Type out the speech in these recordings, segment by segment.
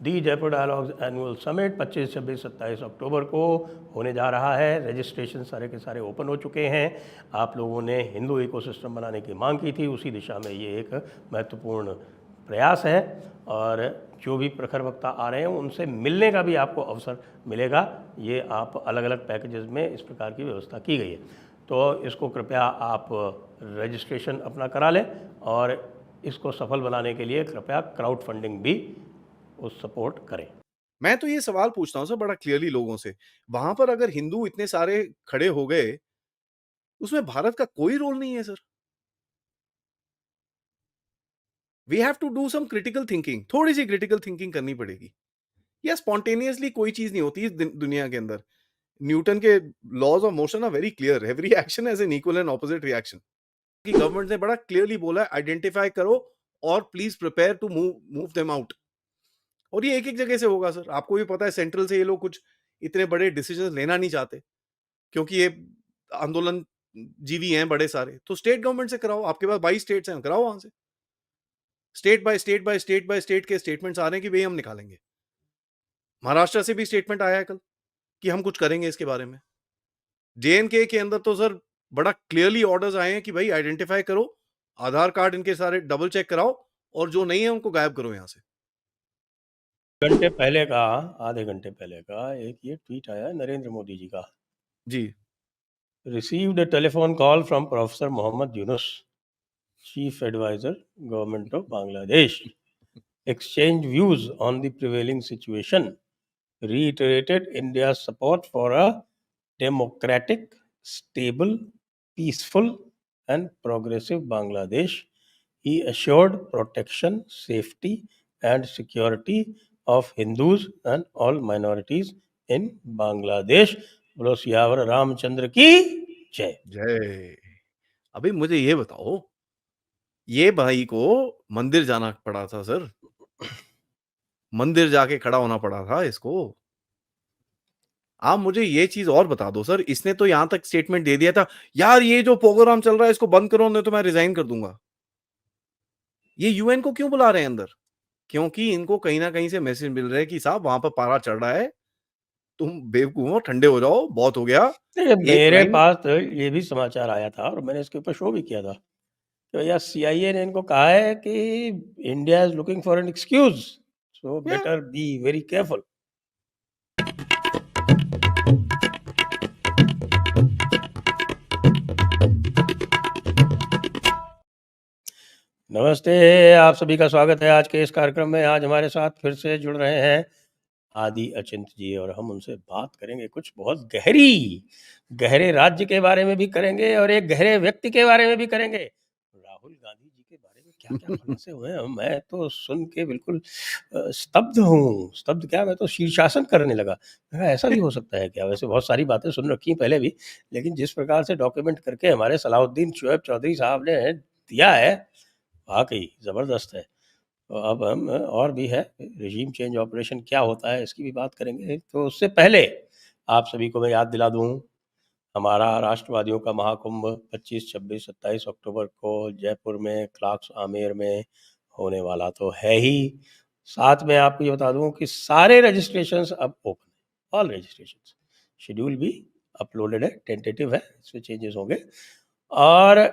दी Jaipur dialogues annual summit 25, 26, 27 अक्टूबर को होने जा रहा है। रजिस्ट्रेशन सारे के सारे ओपन हो चुके हैं। आप लोगों ने हिंदू इकोसिस्टम बनाने की मांग की थी, उसी दिशा में ये एक महत्वपूर्ण प्रयास है और जो भी प्रखर वक्ता आ रहे हैं उनसे मिलने का भी आपको अवसर मिलेगा। ये आप अलग अलग पैकेजेस में इस प्रकार की व्यवस्था की गई है, तो इसको कृपया आप रजिस्ट्रेशन अपना करा लें और इसको सफल बनाने के लिए कृपया क्राउड फंडिंग भी उस सपोर्ट करें। मैं तो ये सवाल पूछता हूँ सर बड़ा क्लियरली लोगों से, वहां पर अगर हिंदू इतने सारे खड़े हो गए, उसमें भारत का कोई रोल नहीं है sir. We have to do some critical thinking, थोड़ी सी क्रिटिकल थिंकिंग करनी पड़ेगी। या स्पॉन्टेनियसली कोई चीज नहीं होती इस दुनिया के अंदर। न्यूटन के laws of motion are very clear, every action has an equal and opposite reaction. की गवर्नमेंट ने बड़ा क्लियरली बोला है, आइडेंटिफाई करो और please prepare to move them out. और ये एक एक जगह से होगा सर। आपको भी पता है सेंट्रल से ये लोग कुछ इतने बड़े डिसीजन लेना नहीं चाहते, क्योंकि ये आंदोलन जीवी हैं बड़े सारे। तो स्टेट गवर्नमेंट से कराओ, आपके पास 22 स्टेट्स हैं, कराओ वहां से। State by state by state by state के स्टेटमेंट्स आ रहे हैं कि भाई हम निकालेंगे। महाराष्ट्र से भी स्टेटमेंट आया है कल कि हम कुछ करेंगे इसके बारे में। जेएनके के अंदर तो सर बड़ा क्लियरली ऑर्डर्स आए हैं कि भाई आइडेंटिफाई करो, आधार कार्ड इनके सारे डबल चेक कराओ और जो नहीं है उनको गायब करो यहां से। घंटे पहले का, आधे घंटे पहले का एक ये ट्वीट आया नरेंद्र मोदी जी का। जी। Received a telephone call from professor Muhammad Yunus, chief adviser government of Bangladesh, exchange views on the prevailing situation, reiterated India's support for a democratic, stable, peaceful, and progressive Bangladesh. He assured protection, safety, and security of Hindus and all minorities in Bangladesh. बोलो सियावर रामचंद्र की जय। जय। अभी मुझे ये बताओ, ये भाई को मंदिर जाना पड़ा था सर, मंदिर जाके खड़ा होना पड़ा था इसको। आप मुझे ये चीज और बता दो सर, इसने तो यहां तक स्टेटमेंट दे दिया था, यार ये जो प्रोग्राम चल रहा है इसको बंद करो, नहीं तो मैं रिजाइन कर दूंगा। ये यूएन को क्यों बुला रहे हैं अंदर? क्योंकि इनको कहीं ना कहीं से मैसेज मिल रहा है कि साहब वहां पर पारा चढ़ रहा है, तुम बेवकूफ हो, ठंडे हो जाओ, बहुत हो गया। देखिए, एक मेरे लाइन। पास तो ये भी समाचार आया था और मैंने इसके ऊपर शो भी किया था। तो या सीआईए ने इनको कहा है कि India is looking for an excuse, so better be very careful. नमस्ते, आप सभी का स्वागत है आज के इस कार्यक्रम में। आज हमारे साथ फिर से जुड़ रहे हैं आदि अचिंत जी और हम उनसे बात करेंगे कुछ बहुत गहरे राज्य के बारे में भी करेंगे और एक गहरे व्यक्ति के बारे में भी करेंगे। राहुल गांधी जी के बारे में क्या-क्या खुलासे हुए हैं, मैं तो सुन के बिल्कुल स्तब्ध हूँ। स्तब्ध क्या, मैं तो शीर्षासन करने लगा। मैं कहा ऐसा भी हो सकता है क्या? वैसे बहुत सारी बातें सुन रखी हैं पहले भी, लेकिन जिस प्रकार से डॉक्यूमेंट करके हमारे सलाउद्दीन शुएब चौधरी साहब ने दिया है, वाक़ई ज़बरदस्त है। तो अब हम और भी है, रिजीम चेंज ऑपरेशन क्या होता है इसकी भी बात करेंगे। तो उससे पहले आप सभी को मैं याद दिला दूँ, हमारा राष्ट्रवादियों का महाकुंभ 25, 26, 27 अक्टूबर को जयपुर में क्लार्क्स आमेर में होने वाला तो है ही। साथ में आपको ये बता दूँ कि सारे रजिस्ट्रेशंस अब ओपन हैं, ऑल रजिस्ट्रेशंस। शेड्यूल भी अपलोडेड है, टेंटेटिव है, इसमें चेंजेस होंगे। और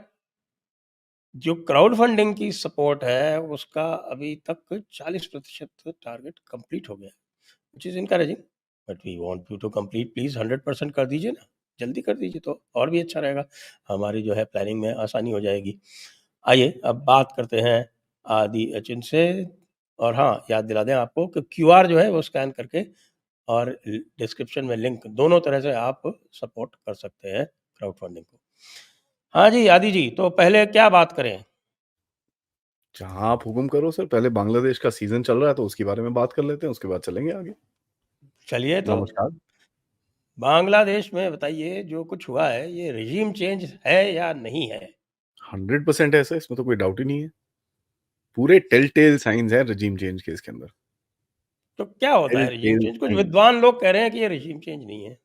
जो क्राउड फंडिंग की सपोर्ट है उसका अभी तक 40% टारगेट कंप्लीट हो गया है, which is encouraging, but we want you to complete please 100% कर दीजिए ना, जल्दी कर दीजिए तो और भी अच्छा रहेगा, हमारी जो है प्लानिंग में आसानी हो जाएगी। आइए अब बात करते हैं आदि अचिंत से। और हाँ, याद दिला दें आपको कि क्यूआर जो है वो स्कैन करके और डिस्क्रिप्शन में लिंक, दोनों तरह से आप सपोर्ट कर सकते हैं क्राउड फंडिंग को। हाँ जी, आदि जी, तो पहले क्या बात करें? जहां आप हुक्म करो सर। पहले बांग्लादेश का सीजन चल रहा है तो उसके बारे में बात कर लेते हैं, उसके बाद चलेंगे आगे। चलिए तो नमस्कार। बांग्लादेश में बताइए, जो कुछ हुआ है ये रिजीम चेंज है या नहीं है? 100% है सर, इसमें तो कोई डाउट ही नहीं है। पूरे टेल टेल साइंस है रजीम चेंज के इसके अंदर। तो क्या होता टेल है रिजीम टेल चेंज? कुछ साइंस। विद्वान लोग कह रहे हैं कि ये रिजीम चेंज नहीं है।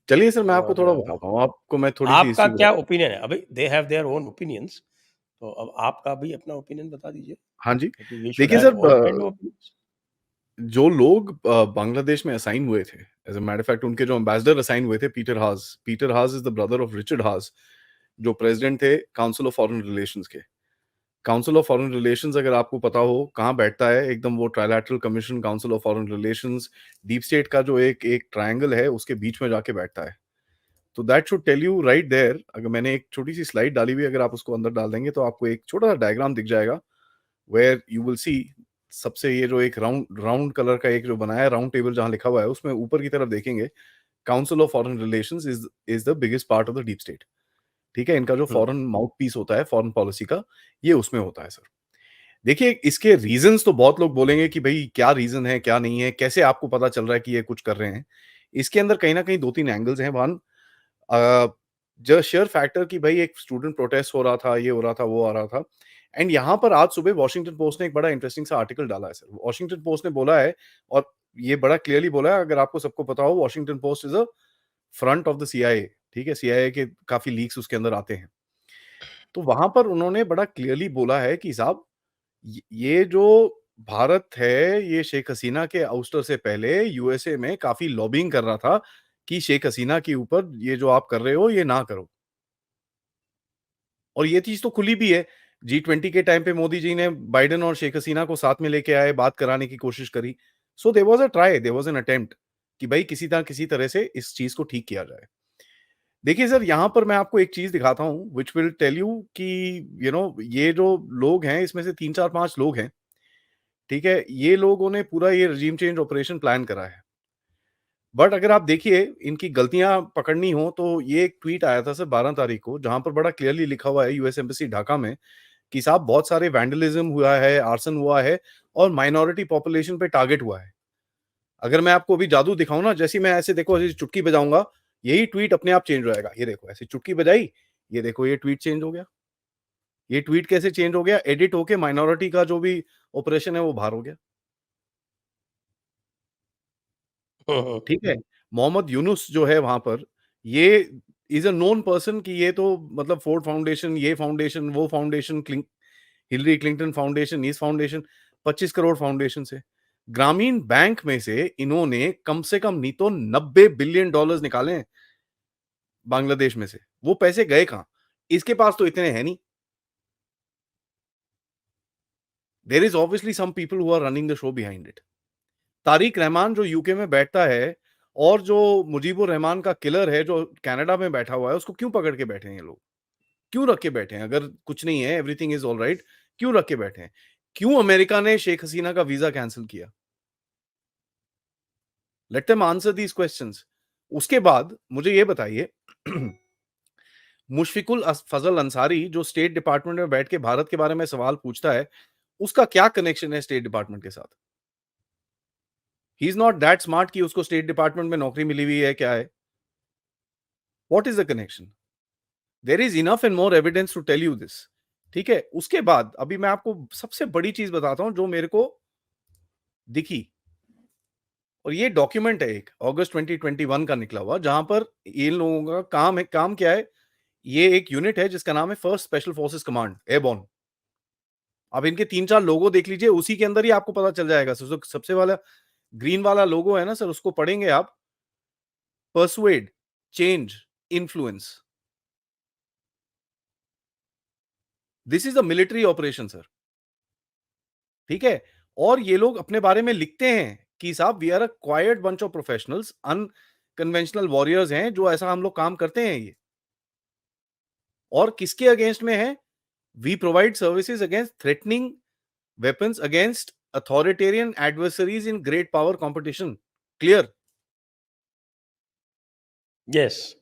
चलिए सर, मैं आपको और थोड़ा बताता हूँ। आपको मैं थोड़ी सी आपका हिस्ट्री क्या बताता हूँ। ओपिनियन है? अभी they have their own opinions, तो अब आपका भी अपना ओपिनियन बता दीजिए। हाँ जी। क्योंकि वी शुड देखिए have sir, all kind of opinions. जो लोग बांग्लादेश में असाइन हुए थे, as a matter of fact उनके जो एम्बेसडर असाइन हुए थे, Peter Haas is the brother of Richard Haas, जो प्रेसिडेंट थे काउंसिल ऑफ फॉरेन रिलेशंस के। काउंसिल ऑफ फॉरेन रिलेशंस अगर आपको पता हो कहाँ बैठता है, एकदम वो trilateral commission council of foreign relations, deep state का जो एक एक ट्रायंगल है उसके बीच में जाके बैठता है। तो that should tell you right there. अगर मैंने एक छोटी सी स्लाइड डाली हुई है, अगर आप उसको अंदर डाल देंगे तो आपको एक छोटा सा डायग्राम दिख जाएगा, वेयर यू विल सी सबसे ये जो एक राउंड राउंड कलर का एक जो बनाया है राउंड टेबल जहां लिखा हुआ है, उसमें ऊपर की तरफ देखेंगे council of foreign relations is the biggest part of the deep state. ठीक है, इनका जो हुँ। फॉरेन माउथ पीस होता है फॉरेन पॉलिसी का, ये उसमें होता है सर। देखिए इसके रीजंस तो बहुत लोग बोलेंगे कि भाई क्या रीजन है क्या नहीं है, कैसे आपको पता चल रहा है कि ये कुछ कर रहे हैं। इसके अंदर कहीं ना कहीं दो तीन एंगल्स हैं। वन, जो शेयर फैक्टर कि भाई एक स्टूडेंट प्रोटेस्ट हो रहा था, ये हो रहा था, वो आ रहा था। एंड यहाँ पर आज सुबह वॉशिंगटन पोस्ट ने एक बड़ा इंटरेस्टिंग सा आर्टिकल डाला है सर। वॉशिंगटन पोस्ट ने बोला है, और ये बड़ा क्लियरली बोला है, अगर आपको सबको पता हो, Washington post is a front of the CIA. ठीक है, सीआईए के काफी लीक्स उसके अंदर आते हैं। तो वहां पर उन्होंने बड़ा क्लियरली बोला है कि साहब ये जो भारत है, ये शेख हसीना के आउस्टर से पहले यूएसए में काफी लॉबिंग कर रहा था कि शेख हसीना के ऊपर ये जो आप कर रहे हो ये ना करो। और ये चीज तो खुली भी है। G20 के टाइम पे मोदी जी ने बाइडेन और शेख हसीना को साथ में लेके आए, बात कराने की कोशिश करी। So there was a try, there was an attempt कि भाई किसी तरह से इस चीज को ठीक किया जाए। देखिए सर, यहाँ पर मैं आपको एक चीज दिखाता हूँ व्हिच विल टेल यू कि ये जो लोग हैं इसमें से 3 4 5 लोग हैं। ठीक है, ये लोगों ने पूरा ये regime चेंज ऑपरेशन प्लान करा है। बट अगर आप देखिए इनकी गलतियां पकड़नी हो तो ये एक ट्वीट आया था सर 12 तारीख को, जहां पर बड़ा क्लियरली लिखा हुआ है यूएस एम्बेसी ढाका में कि साहब बहुत सारे वैंडलिज्म हुआ है, आर्सन हुआ है और माइनॉरिटी पॉपुलेशन पे टारगेट हुआ है। अगर मैं आपको अभी जादू दिखाऊं ना, जैसे मैं ऐसे देखो ऐसे चुटकी बजाऊंगा, यही ट्वीट अपने आप चेंज हो जाएगा। ये देखो ऐसे चुटकी बजाई, ये देखो ये ट्वीट चेंज हो गया। ये ट्वीट कैसे चेंज हो गया? एडिट होके माइनॉरिटी का जो भी ऑपरेशन है वो बाहर हो गया। हुँ, हुँ। ठीक है? मोहम्मद यूनुस जो है वहाँ पर, ये इज़ अ नोन पर्सन कि ये तो मतलब फोर्ड फाउंडेशन, ये फाउंडेशन, वो फाउंडेशन, हिलरी क्लिंटन फाउंडेशन, इस फाउंडेशन, 25 करोड़ फाउंडेशन से। ग्रामीण बैंक में से इन्होंने कम से कम नहीं तो $90 बिलियन निकाले हैं बांग्लादेश में से। वो पैसे गए कहाँ? इसके पास तो इतने हैं नहीं। There is obviously some people who are running the show behind it. Tarique Rahman जो यूके में बैठता है, और जो मुजीबुर रहमान का किलर है जो कनाडा में बैठा हुआ है, उसको क्यों पकड़ के बैठे हैं ये लोग? क्यों रख के बैठे हैं? अगर कुछ नहीं है, एवरीथिंग इज ऑलराइट, क्यों रख के बैठे हैं? क्यों अमेरिका ने शेख हसीना का वीजा कैंसिल किया? Let them answer these questions. उसके बाद मुझे ये बताइए मुशफिकुल फजल अंसारी जो स्टेट डिपार्टमेंट में बैठ के भारत के बारे में सवाल पूछता है, उसका क्या कनेक्शन है स्टेट डिपार्टमेंट के साथ? He is not that smart कि उसको स्टेट डिपार्टमेंट में नौकरी मिली हुई है, क्या है? What is the connection? There is enough and more evidence to tell you this. ठीक है, उसके बाद अभी मैं आपको सबसे बड़ी चीज बताता हूं जो मेरे को दिखी, और ये डॉक्यूमेंट है एक अगस्त 2021 का निकला हुआ, जहां पर इन लोगों का काम है। काम क्या है? ये एक यूनिट है जिसका नाम है first special forces command airborne. अब इनके 3 4 लोगो देख लीजिए, उसी के अंदर ही आपको पता चल जाएगा। सबसे वाला ग्रीन वाला लोगो है ना सर, उसको पढ़ेंगे आप, persuade, change, influence. This is a military operation sir. ठीक है, और ये लोग अपने बारे में लिखते हैं कि साहब we are a quite bunch of professionals, unconventional warriors हैं, जो ऐसा हम लोग काम करते हैं ये। और किसके अगेंस्ट में है? We provide services against threatening weapons against authoritarian adversaries in great power competition. Clear? Yes.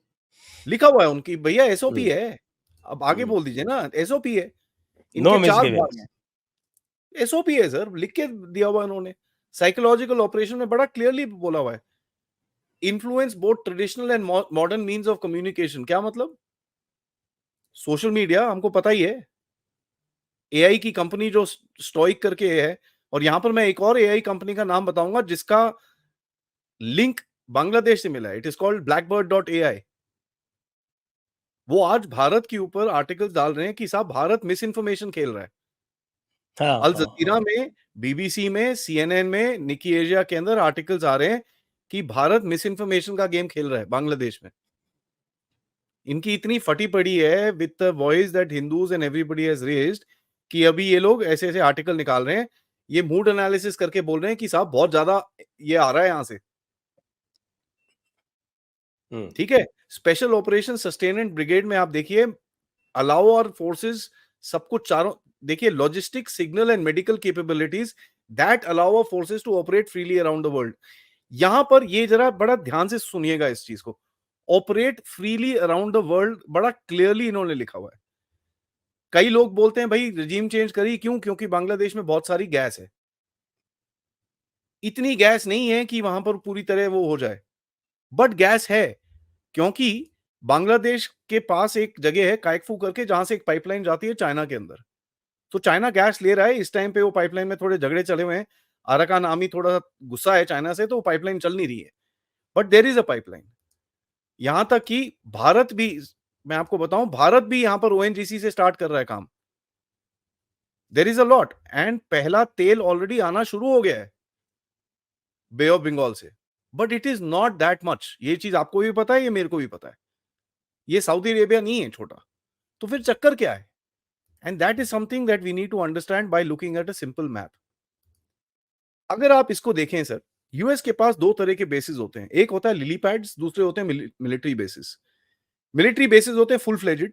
लिखा हुआ है उनकी, भैया एसओपी हुँ, है। अब आगे हुँ। बोल दीजिए ना, एसओपी है। नो इनके 4 भाग मिसगिविंग्स। हैं। एसओपी है सर, लिख के दिया हुआ इन्होंने। साइकोलॉजिकल ऑपरेशन में बड़ा क्लियरली बोला हुआ है, influence both traditional and modern means of communication. क्या मतलब? सोशल मीडिया हमको पता ही है, एआई की कंपनी जो स्टोइक करके है, और यहां पर मैं एक और एआई कंपनी का नाम बताऊंगा जिसका लिंक बांग्लादेश से मिला है। It is called Blackbird dot AI. वो आज भारत के ऊपर आर्टिकल्स डाल रहे हैं कि साहब भारत मिस इन्फॉर्मेशन खेल रहा है। हाँ, अल हाँ, जजीरा हाँ। में बीबीसी में, सीएनएन में, निकी एशिया के अंदर आर्टिकल्स आ रहे हैं कि भारत मिस इन्फॉर्मेशन का गेम खेल रहा है बांग्लादेश में। इनकी इतनी फटी पड़ी है with the voice that Hindus and everybody has raised कि अभी ये लोग ऐसे ऐसे आर्टिकल निकाल रहे हैं, ये मूड एनालिसिस करके बोल रहे हैं कि साहब बहुत ज्यादा ये आ रहा है यहां से। ठीक है, स्पेशल ऑपरेशन सस्टेनेंट ब्रिगेड में आप देखिए, अलाउ और फोर्सेस सब कुछ चारों देखिए, logistic, signal and medical capabilities that allow our forces to operate freely around the world. यहां पर ये जरा बड़ा ध्यान से सुनिएगा इस चीज को, operate freely around the world बड़ा क्लियरली इन्होंने लिखा हुआ है। कई लोग बोलते हैं भाई रिजीम चेंज करी क्यों? क्योंकि बांग्लादेश में बहुत सारी गैस है। इतनी गैस नहीं है कि वहां पर पूरी तरह वो हो जाए, बट गैस है, क्योंकि बांग्लादेश के पास एक जगह है कायकफू करके, जहां से एक पाइपलाइन जाती है चाइना के अंदर। तो चाइना गैस ले रहा है। इस टाइम पे वो पाइपलाइन में थोड़े झगड़े चले हुए हैं, अराकान आर्मी थोड़ा गुस्सा है चाइना से, तो वो पाइपलाइन चल नहीं रही है, but there is a pipeline. यहां तक कि भारत भी, मैं आपको बताऊं, भारत भी यहां पर ओएनजीसी से स्टार्ट कर रहा है काम। There is a lot, and पहला तेल ऑलरेडी आना शुरू हो गया है बे ऑफ बंगाल से, but it is not that much. ये चीज आपको भी पता है, ये मेरे को भी पता है। ये सऊदी अरेबिया नहीं है छोटा, तो फिर चक्कर क्या है? And that is something that we need to understand by looking at a simple map. अगर आप इसको देखें सर, यूएस के पास दो तरह के बेसिस होते हैं, एक होता है लिली पैड्स, दूसरे होते हैं मिलिट्री बेसिस। मिलिट्री बेसिस होते हैं फुल फ्लेजेड,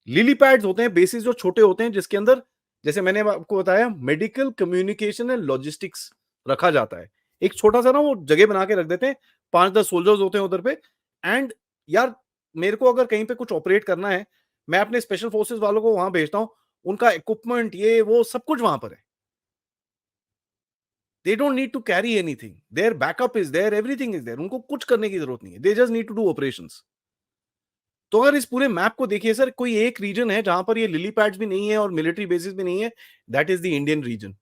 लिली पैड्स होते हैं बेसिस जो छोटे होते हैं, जिसके अंदर, जैसे मैंने आपको बताया, मेडिकल कम्युनिकेशन एंड लॉजिस्टिक्स रखा जाता है। एक छोटा सा ना वो जगह बना के रख देते हैं, 5-10 सोल्जर्स होते हैं उधर पे। एंड यार, मेरे को अगर कहीं पे कुछ ऑपरेट करना है, मैं अपने स्पेशल फोर्सेस वालों को वहां भेजता हूं, उनका इक्विपमेंट ये वो सब कुछ वहां पर है। They don't need to carry anything, their backup is there, everything is there, उनको कुछ करने की जरूरत नहीं है, they just need to do operations. तो अगर इस पूरे मैप को देखिए सर, कोई एक रीजन है जहां पर ये लिली पैड्स भी नहीं है और मिलिट्री बेसिस भी नहीं है, that is the Indian reason.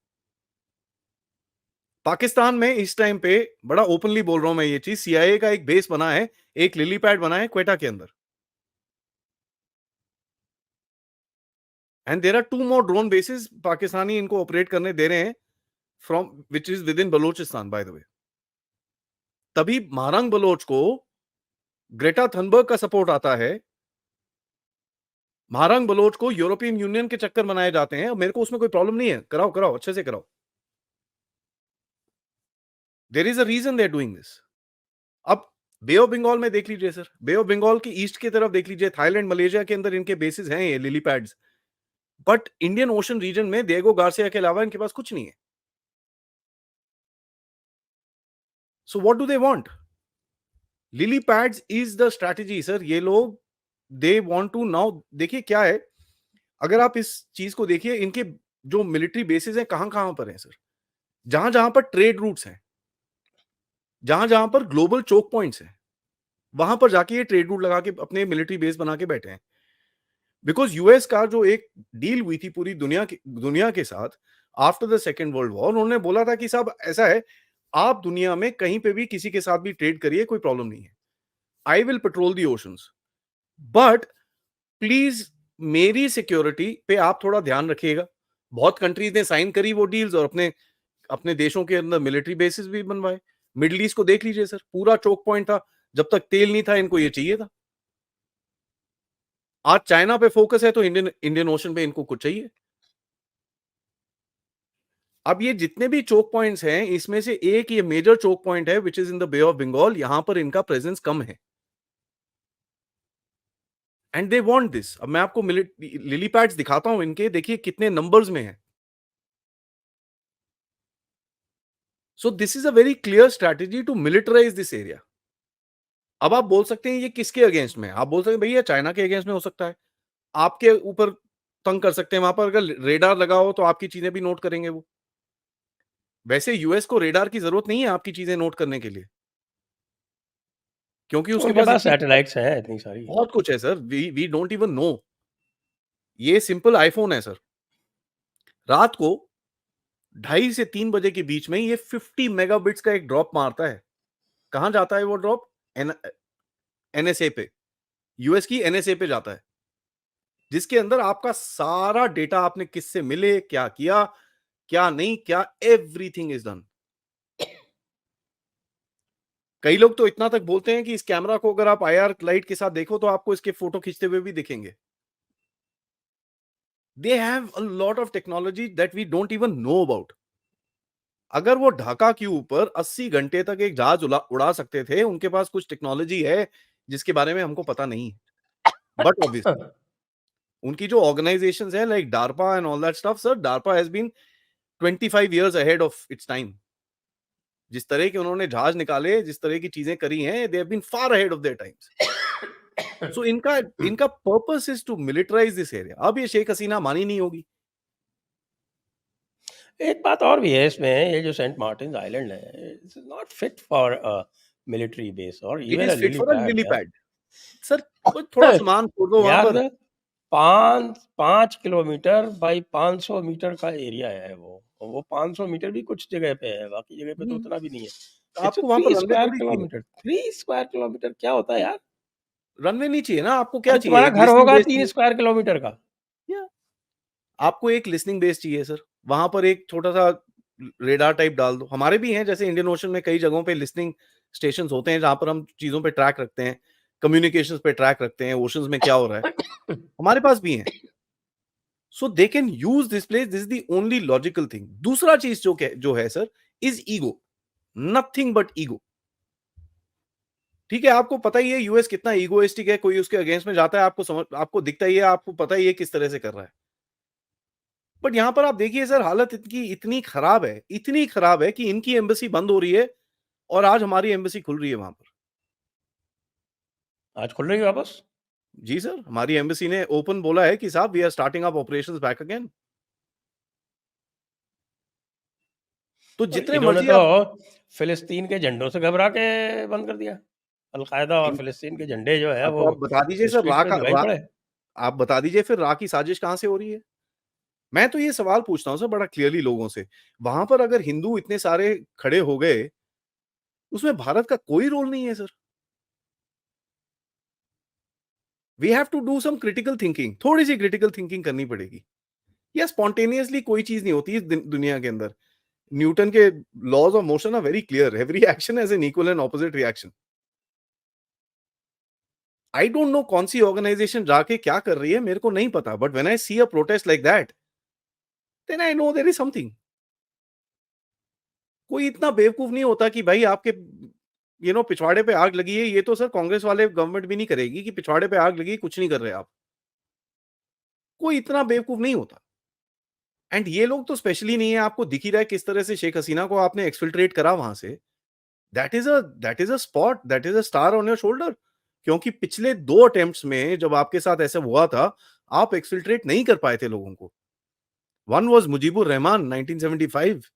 Pakistan में इस टाइम पे, बड़ा ओपनली बोल रहा हूं मैं ये चीज, सीआईए का एक बेस बना है, एक लिली पैड बना है क्वेटा के अंदर, and there are 2 more drone bases Pakistani इनको ऑपरेट करने दे रहे हैं, from which is within Balochistan by the way. तभी महारंग बलोच को ग्रेटा थनबर्ग का सपोर्ट आता है। महारंग बलोच को यूरोपियन यूनियन के चक्कर बनाए जाते हैं, मेरे को उसमें कोई प्रॉब्लम नहीं है, कराओ कराओ, अच्छे से कराओ। There is a reason they are doing this. अब बे ऑफ बंगाल में देख लीजिए सर, बे ऑफ बंगाल की ईस्ट की तरफ देख लीजिए, थाईलैंड मलेशिया के अंदर इनके बेसिस हैं ये lily pads, but Indian Ocean region में दिएगो गार्सिया के अलावा इनके पास कुछ नहीं है। So what do they want? Lily pads is the strategy sir. ये लोग, दे वांट टू नाउ, देखिए क्या है, अगर आप इस चीज को देखिए, इनके जो मिलिट्री बेसिस हैं कहां कहां पर हैं सर, जहां जहां पर ट्रेड रूट्स हैं, जहां जहां पर ग्लोबल चोक पॉइंट्स हैं, वहां पर जाके ये ट्रेड रूट लगा के अपने मिलिट्री बेस बना के बैठे हैं। बिकॉज यूएस का जो एक डील हुई थी पूरी दुनिया के साथ after the second world war, उन्होंने बोला था कि साहब ऐसा है, आप दुनिया में कहीं पे भी किसी के साथ भी ट्रेड करिए, कोई प्रॉब्लम नहीं है, I will petrol the oceans, but please मेरी सिक्योरिटी पे आप थोड़ा ध्यान रखिएगा। बहुत कंट्रीज ने साइन करी वो डील्स और अपने अपने देशों के अंदर मिलिट्री बेसिस भी बनवाए। मिडिल ईस्ट को देख लीजिए सर, पूरा चोक पॉइंट था, जब तक तेल नहीं था इनको ये चाहिए था। आज चाइना पे फोकस है तो इंडियन इंडियन ओशन पे इनको कुछ चाहिए। अब ये जितने भी चोक पॉइंट्स हैं, इसमें से एक ये मेजर चोक पॉइंट है which is in the Bay of Bengal, यहां पर इनका प्रेजेंस कम है, एंड दे वांट दिस। अब मैं आपको लिली पैड्स दिखाता हूं इनके, देखिए कितने नंबर्स में है। So this is a very clear strategy to militarise this area. अब आप बोल सकते हैं ये किसके अगेंस्ट में है? आप बोल सकते हैं भैया चाइना के अगेंस्ट में हो सकता है, आपके ऊपर तंग कर सकते हैं, वहां पर अगर रेडार लगा हो तो आपकी चीजें भी नोट करेंगे वो। वैसे यूएस को रेडार की जरूरत नहीं है आपकी चीजें नोट करने के लिए, क्योंकि उसके उनके पास पास इतनी सैटेलाइट्स हैं इतनी सारी। बहुत कुछ है sir, we don't even know. ये सिंपल आईफोन है सर, रात को 2:30 से 3 बजे के बीच में ये 50 मेगाबिट्स का एक ड्रॉप मारता है। कहां जाता है वो ड्रॉप? एनएसए पे, यूएस की एनएसए पे जाता है, जिसके अंदर आपका सारा डेटा, आपने किससे मिले, क्या किया, क्या नहीं, क्या एवरीथिंग इज डन। कई लोग तो इतना तक बोलते हैं कि इस कैमरा को अगर आप आईआर लाइट के साथ देखो तो आपको इसके फोटो खींचते हुए भी दिखेंगे। They have a lot of technology that we don't even know about. अगर वो ढाका के ऊपर 80 घंटे तक एक जहाज उड़ा सकते थे, उनके पास कुछ टेक्नोलॉजी है जिसके बारे में हमको पता नहीं है। बट ऑब्वियसली उनकी जो ऑर्गेनाइजेशंस है like DARPA and all that stuff, sir DARPA has been 25 years ahead of its time. जिस तरह के उन्होंने जहाज निकाले, जिस तरह की चीजें करी हैं, they have been far ahead of their times. So इनका इनका purpose is to militarise this area. अब ये शेख हसीना मानी नहीं होगी। एक बात और भी है इसमें, ये जो सेंट मार्टिन आइलैंड है, it's not fit for a military base और it even a is fit lily for a pad lily यार। पैड। सर थोड़ा सामान छोड़ दो वहां यार पर। 5 किलोमीटर बाई 500 मीटर का एरिया है वो, और वो 500 मीटर भी कुछ जगह पे है, बाकी जगह पे तो उतना भी नहीं है। इट्स आपको वहां पर थ्री रनवे स्क्वायर थोड़ी चाहिए। किलोमीटर 3 स्क्वायर किलोमीटर क्या होता है यार? रनवे नहीं चाहिए ना, आपको क्या अरे चाहिए? तुम्हारा एक घर लिसनिंग होगा बेस तीन चाहिए। स्क्वायर किलोमीटर का। या आपको एक लिसनिंग बेस चाहिए सर। वहां पर एक छोटा सा रेडार टाइप डाल दो। हमारे भी हैं, जैसे इंडियन ओशन में कई जगहों पे लिसनिंग स्टेशन होते हैं जहां पर हम चीजों पे ट्रैक रखते हैं, कम्युनिकेशंस पे ट्रैक रखते हैं, ओशंस में क्या हो रहा है। हमारे पास भी हैं। So they can use this place. This is the only logical thing. दूसरा चीज जो है sir is ego. Nothing but ego. ठीक है, आपको पता ही है यूएस कितना ईगोइस्टिक है। कोई उसके अगेंस्ट में जाता है, आपको दिखता ही है, आपको पता ही है किस तरह से कर रहा है। बट यहां पर आप देखिए सर, हालत इनकी इतनी खराब है कि इनकी एम्बेसी बंद हो रही है और आज हमारी एम्बेसी खुल रही है वहां पर। आज खुल रही है वापस? जी सर, हमारी एम्बेसी ने ओपन बोला है कि साहब we are starting up operations back again. तो और जितने इन्होंने मर्जी तो आप फिलिस्तीन के झंडों से घबरा के बंद कर दिया। अलकायदा और इन, फिलिस्तीन के झंडे जो है अब वो तो आप बता दीजिए सर, स्ट्रीट पे दिखाई पड़े। आप बता दीजिए फिर रा की साजिश कहां से हो रही है। मैं तो ये सवाल पूछता हूं सर बड़ा क्लियरली लोगों से। वहां पर अगर हिंदू इतने सारे खड़े हो गए, उसमें भारत का कोई रोल नहीं है sir. We have to do some critical thinking. थोड़ी सी क्रिटिकल थिंकिंग करनी पड़ेगी। या स्पॉन्टेनियसली कोई चीज नहीं होती इस दुनिया के अंदर। न्यूटन के laws of motion are very clear. Every action has an equal and opposite reaction. I don't know कौन सी ऑर्गेनाइजेशन जाके क्या कर रही है, मेरे को नहीं पता। But when I see a protest like that, then I know there is something. कोई इतना बेवकूफ नहीं होता कि भाई आपके पिछवाड़े पे आग लगी है। ये तो सर कांग्रेस वाले गवर्नमेंट भी नहीं करेगी कि पिछवाड़े पे आग लगी, कुछ नहीं कर रहे आप। कोई इतना बेवकूफ नहीं होता। एंड ये लोग तो स्पेशली नहीं है। आपको दिख ही रहा है किस तरह से शेख हसीना को आपने एक्सफिल्ट्रेट करा वहां से। That is a spot, that is a star on your shoulder. क्योंकि पिछले 2 अटेम्प्ट्स में जब आपके साथ ऐसा हुआ था, आप एक्सफिल्ट्रेट नहीं कर पाए थे लोगों को। One was Mujibur Rahman 1975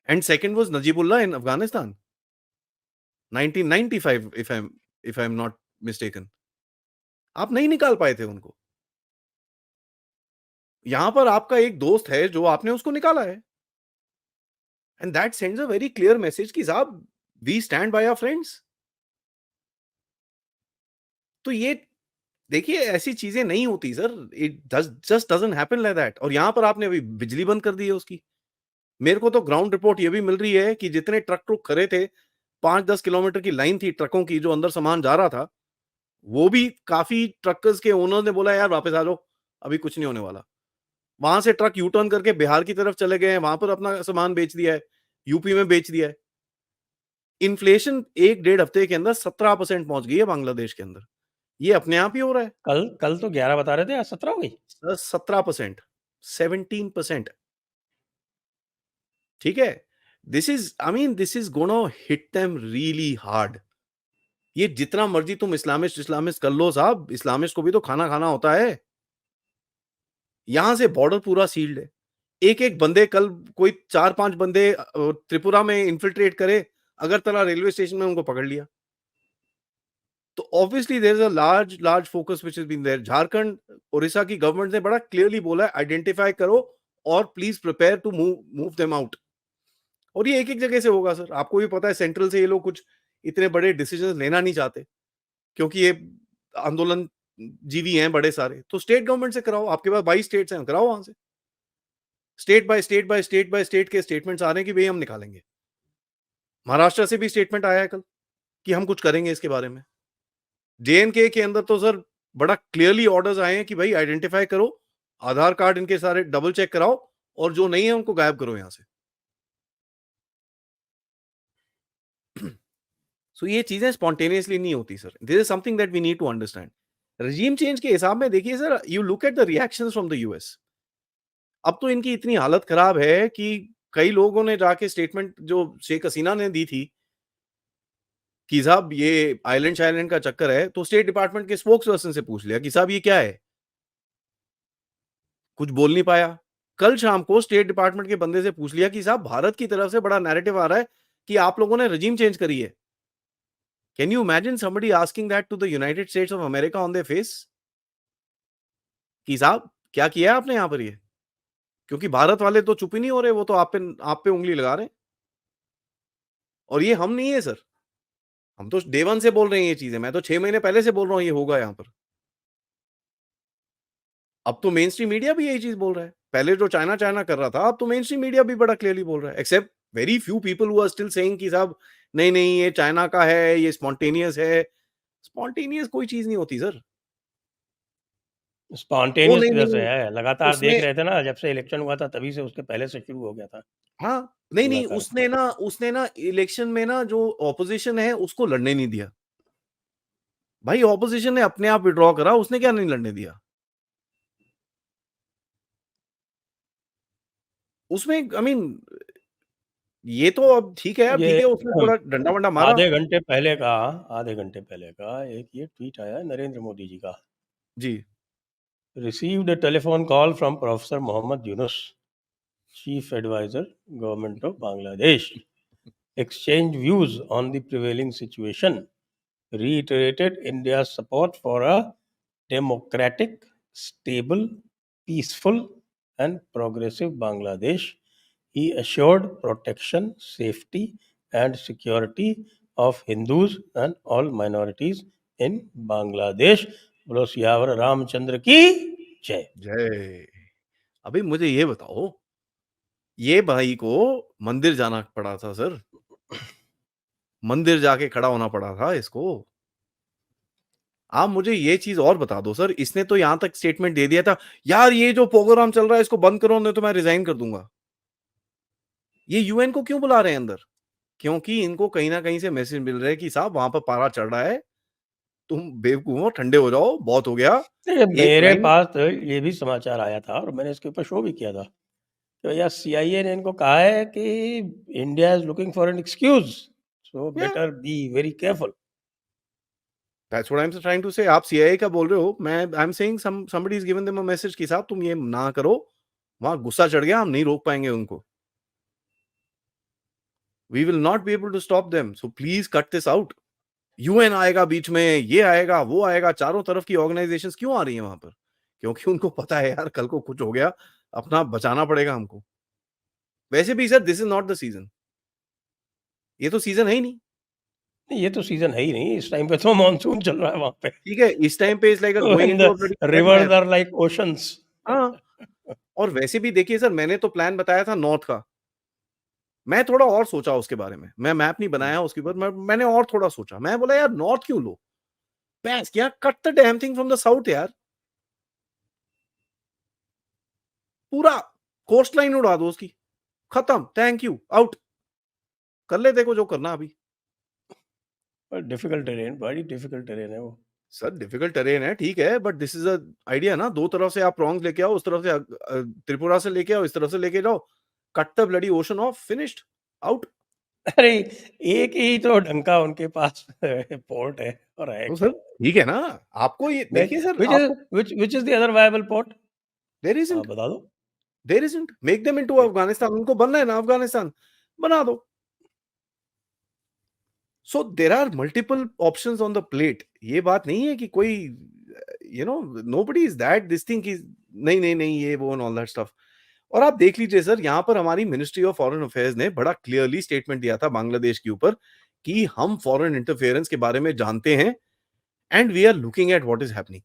and second was Najibullah in Afghanistan 1995, if I am not mistaken. आप नहीं निकाल पाए थे उनको। यहां पर आपका एक दोस्त है जो आपने उसको निकाला है। And that sends a very clear message कि साहब we stand by our friends. तो ये देखिए, ऐसी चीजें नहीं होती sir. It just doesn't happen like that. और यहां पर आपने अभी बिजली बंद कर दी है उसकी। मेरे को तो ग्राउंड रिपोर्ट ये भी मिल रही है कि जितने ट्रक ट्रुक खड़े थे, 5-10 किलोमीटर की लाइन थी ट्रकों की जो अंदर सामान जा रहा था, वो भी काफी ट्रकर्स के ओनर ने बोला यार वापस आ जाओ, अभी कुछ नहीं होने वाला। वहां से ट्रक यू टर्न करके बिहार की तरफ चले गए हैं, वहां पर अपना सामान बेच दिया है, यूपी में बेच दिया है। इन्फ्लेशन 1-1.5 हफ्ते के अंदर 17% पहुंच गई है बांग्लादेश के अंदर। ये अपने आप ही हो रहा है। कल कल तो 11 बता रहे थे, आज 17 हो गई। 17%, 17%। ठीक है। This is gonna hit them really hard. ये जितना मर्जी तुम इस्लामिस्ट इस्लामिस्ट कर लो साहब, इस्लामिस्ट को भी तो खाना खाना होता है। यहां से बॉर्डर पूरा सील्ड है। एक एक बंदे, कल कोई 4-5 बंदे त्रिपुरा में इन्फिल्ट्रेट करे, अगरतला रेलवे स्टेशन में उनको पकड़ लिया। तो obviously there is a large large focus which has been there. Jharkhand, Orissa की गवर्नमेंट ने बड़ा क्लियरली बोला है आइडेंटिफाई करो और please prepare to move them out. और ये एक एक जगह से होगा सर। आपको भी पता है सेंट्रल से ये लोग कुछ इतने बड़े डिसीजन लेना नहीं चाहते, क्योंकि ये आंदोलन जीवी हैं बड़े सारे। तो स्टेट गवर्नमेंट से कराओ, आपके पास 22 स्टेट्स हैं, कराओ वहां से। State by state by state by state के स्टेटमेंट्स आ रहे हैं कि भाई हम निकालेंगे। महाराष्ट्र से भी स्टेटमेंट आया है कल कि हम कुछ करेंगे इसके बारे में। जे के अंदर तो सर बड़ा क्लियरली ऑर्डर्स आए हैं कि भाई आइडेंटिफाई करो, आधार कार्ड इनके सारे डबल चेक कराओ और जो नहीं है उनको गायब करो यहां से। सो ये चीजें स्पॉन्टेनियसली नहीं होती sir. This is something that we need to understand. Regime change के हिसाब में देखिए sir, you look at the reactions from the US. अब तो इनकी इतनी हालत खराब है कि कई लोगों ने जाके स्टेटमेंट जो शेख हसीना ने दी थी कि साहब ये आइलैंड शाइलैंड का चक्कर है, तो स्टेट डिपार्टमेंट के स्पोक्स पर्सन से पूछ लिया कि साहब ये क्या है। कुछ बोल नहीं पाया। कल शाम को स्टेट डिपार्टमेंट के बंदे से पूछ लिया कि साहब भारत की तरफ से बड़ा नैरेटिव आ रहा है कि आप लोगों ने रजीम चेंज करी है। Can you imagine somebody asking that to the United States of America on their face? कि साहब क्या किया है आपने यहां पर ये? क्योंकि भारत वाले तो चुप ही नहीं हो रहे, वो तो आप पे उंगली लगा रहे हैं। और ये हम नहीं है सर, हम तो डे वन से बोल रहे हैं ये चीजें। मैं तो 6 महीने पहले से बोल रहा हूँ ये होगा यहाँ पर। अब तो मेन स्ट्रीम मीडिया भी यही चीज बोल रहा है। पहले जो चाइना चाइना कर रहा था, अब तो मेन स्ट्रीम मीडिया भी बड़ा क्लियरली बोल रहा है, except very few people who are still saying कि साहब नहीं नहीं ये चाइना का है, ये स्पॉन्टेनियस है। स्पॉन्टेनियस कोई चीज नहीं होती सर। वो स्पॉन्टेनियस नहीं किधर से नहीं है? लगातार उसने देख रहे थे ना, जब से इलेक्शन हुआ था तभी से, उसके पहले से शुरू हो गया था हाँ नहीं नहीं लगातार। उसने ना इलेक्शन में ना जो ऑपोजिशन है उसको लड़ने नहीं दिया। भाई ऑपोजिशन ने अपने आप विड्रॉ करा, उसने क्या नहीं लड़ने दिया उसमें। आई मीन ये तो अब ठीक है, अब ये ठीक है, उसने थोड़ा डंडा वंडा मारा। आधे घंटे पहले का एक ये ट्वीट आया है नरेंद्र मोदी जी का। जी received a telephone call from Professor Mohammad Yunus, Chief Advisor, Government of Bangladesh. Exchanged views on the prevailing situation. Reiterated India's support for a democratic, stable, peaceful, and progressive Bangladesh. He assured protection, safety, and security of Hindus and all minorities in Bangladesh. बोलो सियावर रामचंद्र की जय। जय। अभी मुझे ये बताओ, ये भाई को मंदिर जाना पड़ा था सर, मंदिर जाके खड़ा होना पड़ा था इसको। आप मुझे ये चीज और बता दो सर, इसने तो यहां तक स्टेटमेंट दे दिया था, यार ये जो प्रोग्राम चल रहा है इसको बंद करो, नहीं तो मैं रिजाइन कर दूंगा। ये यूएन को क्यों बुला रहे हैं अंदर? क्योंकि इनको कहीं ना कहीं से मैसेज मिल रहा है कि साहब वहां पर पारा चढ़ रहा है, तुम बेवकूफ हो, ठंडे हो जाओ, बहुत हो गया। देखिए, एक मेरे लाइन पास तो ये भी समाचार आया था और मैंने इसके ऊपर शो भी किया था कि भैया सीआईए ने इनको कहा है कि India is looking for an excuse, so you better be very careful. That's what I am trying to say. आप सीआईए का बोल रहे हो, मैं I am saying somebody is given them a message कि साहब तुम ये ना करो, वहां गुस्सा चढ़ गया, हम नहीं रोक पाएंगे उनको। We will not be able to stop them, so please cut this out. UN आएगा बीच में, ये आएगा वो आएगा, चारों तरफ की ऑर्गेनाइजेशंस क्यों आ रही हैं वहां पर? क्योंकि उनको पता है यार कल को कुछ हो गया, अपना बचाना पड़ेगा हमको। वैसे भी sir this is not the season, ये तो सीजन है ही नहीं। ये तो सीजन है ही नहीं, इस टाइम पे तो मानसून चल रहा है वहां पे। ठीक है, इस टाइम पे it's like going when into the a bloody sweat rivers match. Are like oceans. हाँ, और वैसे भी देखिए सर, मैंने तो प्लान बताया था नॉर्थ का, मैं थोड़ा और सोचा उसके बारे में। मैं मैप नहीं बनाया उसके ऊपर, मैंने और थोड़ा सोचा। मैं बोला यार नॉर्थ क्यों लो, भैंस क्या, cut the damn thing from the south यार। पूरा कोस्ट लाइन उड़ा दो उसकी, खत्म, थैंक यू, आउट। कर ले, देखो जो करना अभी। डिफिकल्ट टेरेन, बड़ी डिफिकल्ट टेरेन है वो। सर डिफिकल्ट टेरेन है, ठीक है, but this is a idea ना, दो तरफ से आप प्रॉन्ग्स लेके आओ, उस तरफ से त्रिपुरा से लेके आओ, इस तरफ से लेके जाओ, cut the bloody ocean of, finished, out. अरे एक ही तो ढंका उनके पास पोर्ट है और है तो क्या? सर ठीक है ना, आपको ये देखिए सर, विच इज आपको which is the other viable port? There आप इजंट, बता दो। There isn't, make them into Afghanistan. उनको बनना है ना अफगानिस्तान, बना दो। So there are multiple options on the plate. ये बात नहीं है कि कोई nobody is that this thing is, नहीं नहीं नहीं ये वो एंड ऑल दैट स्टफ। और आप देख लीजिए सर, यहाँ पर हमारी मिनिस्ट्री ऑफ फॉरेन अफेयर्स ने बड़ा क्लियरली स्टेटमेंट दिया था बांग्लादेश के ऊपर कि हम फॉरेन इंटरफेरेंस के बारे में जानते हैं and we are looking at what is happening.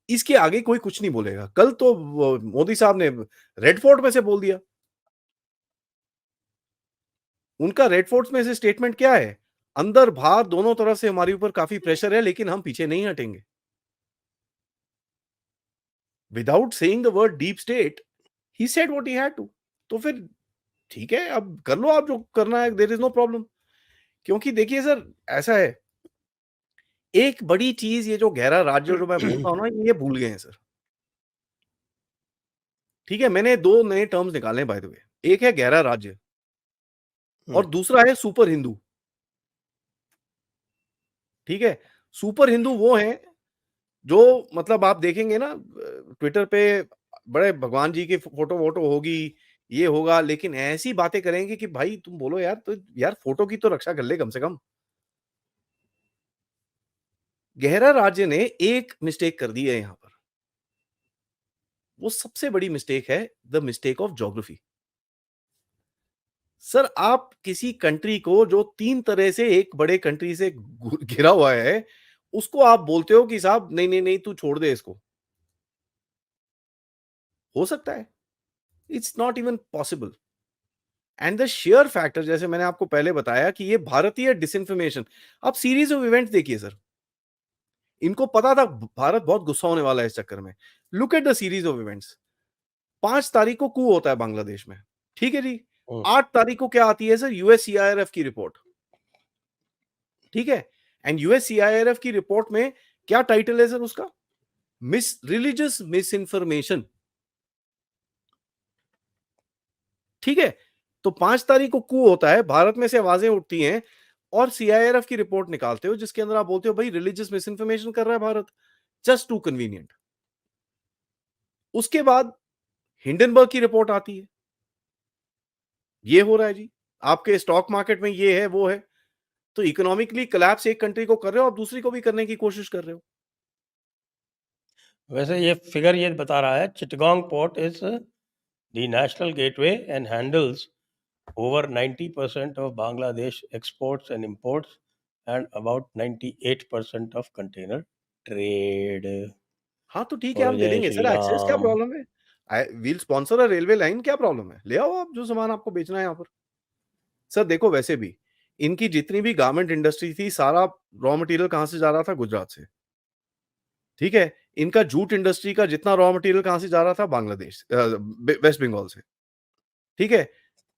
इसके आगे कोई कुछ नहीं बोलेगा। कल तो मोदी साहब ने रेड फोर्ट में से बोल दिया। उनका रेड फोर्ट में से स्टेटमेंट क्या है? अंदर बाहर दोनों तरफ से हमारे ऊपर काफी प्रेशर है, लेकिन हम पीछे नहीं हटेंगे। Without saying the word deep state, he said what he had to. तो फिर ठीक है, अब कर लो आप जो करना है, देयर इज नो प्रॉब्लम। क्योंकि देखिए सर, ऐसा है, एक बड़ी चीज ये जो गहरा राज्य जो मैं बोलता हूं ना, ये भूल गए हैं सर। ठीक है, मैंने दो नए टर्म्स निकाले हैं बाय द वे। एक है गहरा राज्य हुँ, और दूसरा है सुपर हिंदू। ठीक है, सुपर हिंदू वो हैं जो, मतलब आप देखेंगे ना ट्विटर पे, बड़े भगवान जी की फोटो वोटो होगी, ये होगा, लेकिन ऐसी बातें करेंगे कि भाई तुम बोलो यार, तो यार फोटो की तो रक्षा कर ले कम से कम। गहरा राज्य ने एक मिस्टेक कर दी है यहां पर। वो सबसे बड़ी मिस्टेक है, the mistake of geography. Sir, आप किसी कंट्री को जो तीन तरह से एक बड़े कंट्री से घिरा हुआ है, उसको आप बोलते हो कि साहब नहीं नहीं नहीं, तू छोड़ दे इसको। हो सकता है, it's not even possible. And the share factor, जैसे मैंने आपको पहले बताया कि ये भारतीय डिसइंफॉर्मेशन। आप सीरीज ऑफ इवेंट्स देखिए सर, इनको पता था भारत बहुत गुस्सा होने वाला है इस चक्कर में। Look at the series of events. 5 तारीख को कू होता है बांग्लादेश में, ठीक है जी। हुँ। 8 तारीख को क्या आती है सर? यूएससीआईआरएफ की रिपोर्ट। ठीक है, एंड यूएससीआईआरएफ की रिपोर्ट में क्या टाइटल है सर उसका? Miss religious miss information. ठीक है, तो 5 तारीख को कू होता है, भारत में से आवाजें उठती हैं और सीआईआरएफ की रिपोर्ट निकालते हो, जिसके अंदर आप बोलते हो भाई रिलीजियस मिस इन्फॉर्मेशन कर रहा है भारत, जस्ट टू कन्वीनियंट। उसके बाद हिंडनबर्ग की रिपोर्ट आती है, ये हो रहा है जी, आपके स्टॉक मार्केट में ये है वो है। तो इकोनॉमिकली कोलैप्स एक कंट्री को कर रहे हो, आप दूसरी को भी करने की कोशिश कर रहे हो। वैसे ये फिगर ये बता रहा है Chittagong port is the national gateway and handles over 90% of Bangladesh exports and imports and about 98% of container trade. हाँ, तो ठीक है, बोलो हम दे जय देंगे श्री सर एक्सेस, क्या राम। प्रॉब्लम है? वील स्पॉन्सर अ रेलवे लाइन, क्या प्रॉब्लम है? ले आओ आप जो सामान आपको बेचना है यहाँ पर। सर देखो, वैसे भी इनकी जितनी भी गारमेंट इंडस्ट्री थी, सारा रॉ मटेरियल कहाँ से जा रहा था? गुजरात से। ठीक है, इनका जूट इंडस्ट्री का जितना रॉ मटेरियल कहाँ से जा रहा था? बांग्लादेश, वेस्ट बंगाल से। ठीक है,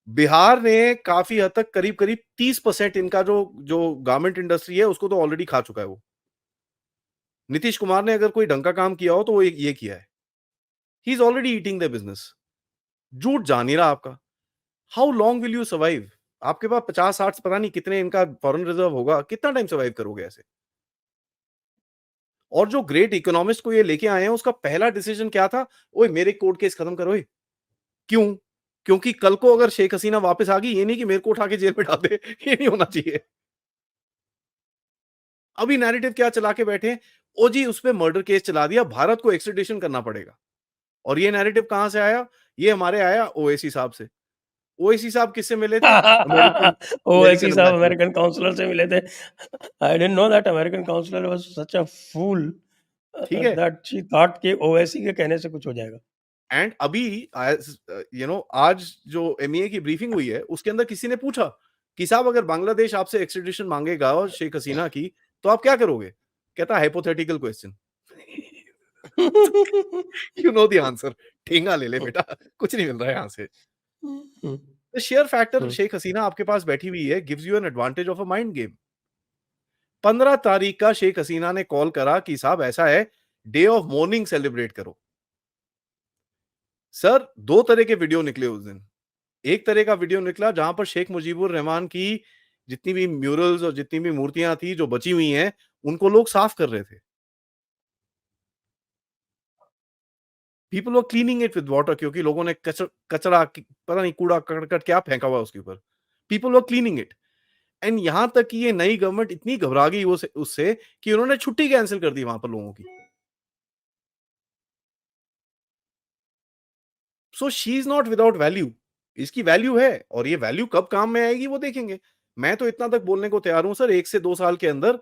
बिहार ने काफी हद तक करीब करीब 30% इनका जो जो गारमेंट इंडस्ट्री है उसको तो ऑलरेडी खा चुका है वो। नीतीश कुमार ने अगर कोई ढंग का काम किया हो तो वो ये किया है। He is already eating the business. Jute जा नहीं रहा आपका। How long will you survive? आपके पास 50-60 पता नहीं कितने इनका फॉरेन रिजर्व होगा, कितना टाइम सर्वाइव करोगे ऐसे? और जो ग्रेट इकोनॉमिस्ट को ये लेके आए हैं, उसका पहला डिसीजन क्या था? ओए मेरे कोर्ट केस खत्म करो। क्यों? क्योंकि कल को अगर शेख हसीना वापस आ गई, ये नहीं कि मेरे को उठा के जेल में डाल दे। ये नहीं होना चाहिए। अभी नैरेटिव क्या चला के बैठे हैं? ओ जी, उस पे मर्डर केस चला दिया, भारत को एक्स्ट्राडिशन करना पड़ेगा। और ये नैरेटिव कहां से आया? ये हमारे आया ओएसी साहब से। ओएसी साहब किससे मिले थे? अमेरिकन ओवैसी अमेरिकन साहब एम्बेसडर। अमेरिकन काउंसलर से मिले थे। I didn't know that American counsellor was such a fool ठीक है, दैट शी थॉट कि ओवैसी के कहने से कुछ हो जाएगा। एंड अभी आज जो एमईए की ब्रीफिंग हुई है, उसके अंदर किसी ने पूछा कि साहब अगर बांग्लादेश आपसे एक्स्ट्रेडिशन मांगेगा और शेख हसीना की, तो आप क्या करोगे? कहता hypothetical question. You know the answer. ठेंगा ले ले बेटा, कुछ नहीं मिल रहा है यहां से। The share factor, Sheikh Hasina आपके पास बैठी हुई है, gives you an advantage of a mind game. 15 तारीख का शेख हसीना ने कॉल करा कि साहब ऐसा है, डे ऑफ मॉर्निंग सेलिब्रेट करो। सर, दो तरह के वीडियो निकले उस दिन। एक तरह का वीडियो निकला जहां पर शेख मुजीबुर रहमान की जितनी भी म्यूरल्स और जितनी भी मूर्तियां थी जो बची हुई हैं, उनको लोग साफ कर रहे थे। People were cleaning it with water, क्योंकि लोगों ने कचरा पता नहीं कूड़ा करकट क्या फेंका हुआ उसके ऊपर। People were cleaning it. And यहां तक कि ये नई गवर्नमेंट इतनी घबरा गई उससे कि उन्होंने छुट्टी कैंसिल कर दी वहां पर लोगों की। So she is not without value. इसकी वैल्यू है, और ये वैल्यू कब काम में आएगी वो देखेंगे। मैं तो इतना तक बोलने को तैयार हूं सर, 1 से 2 साल के अंदर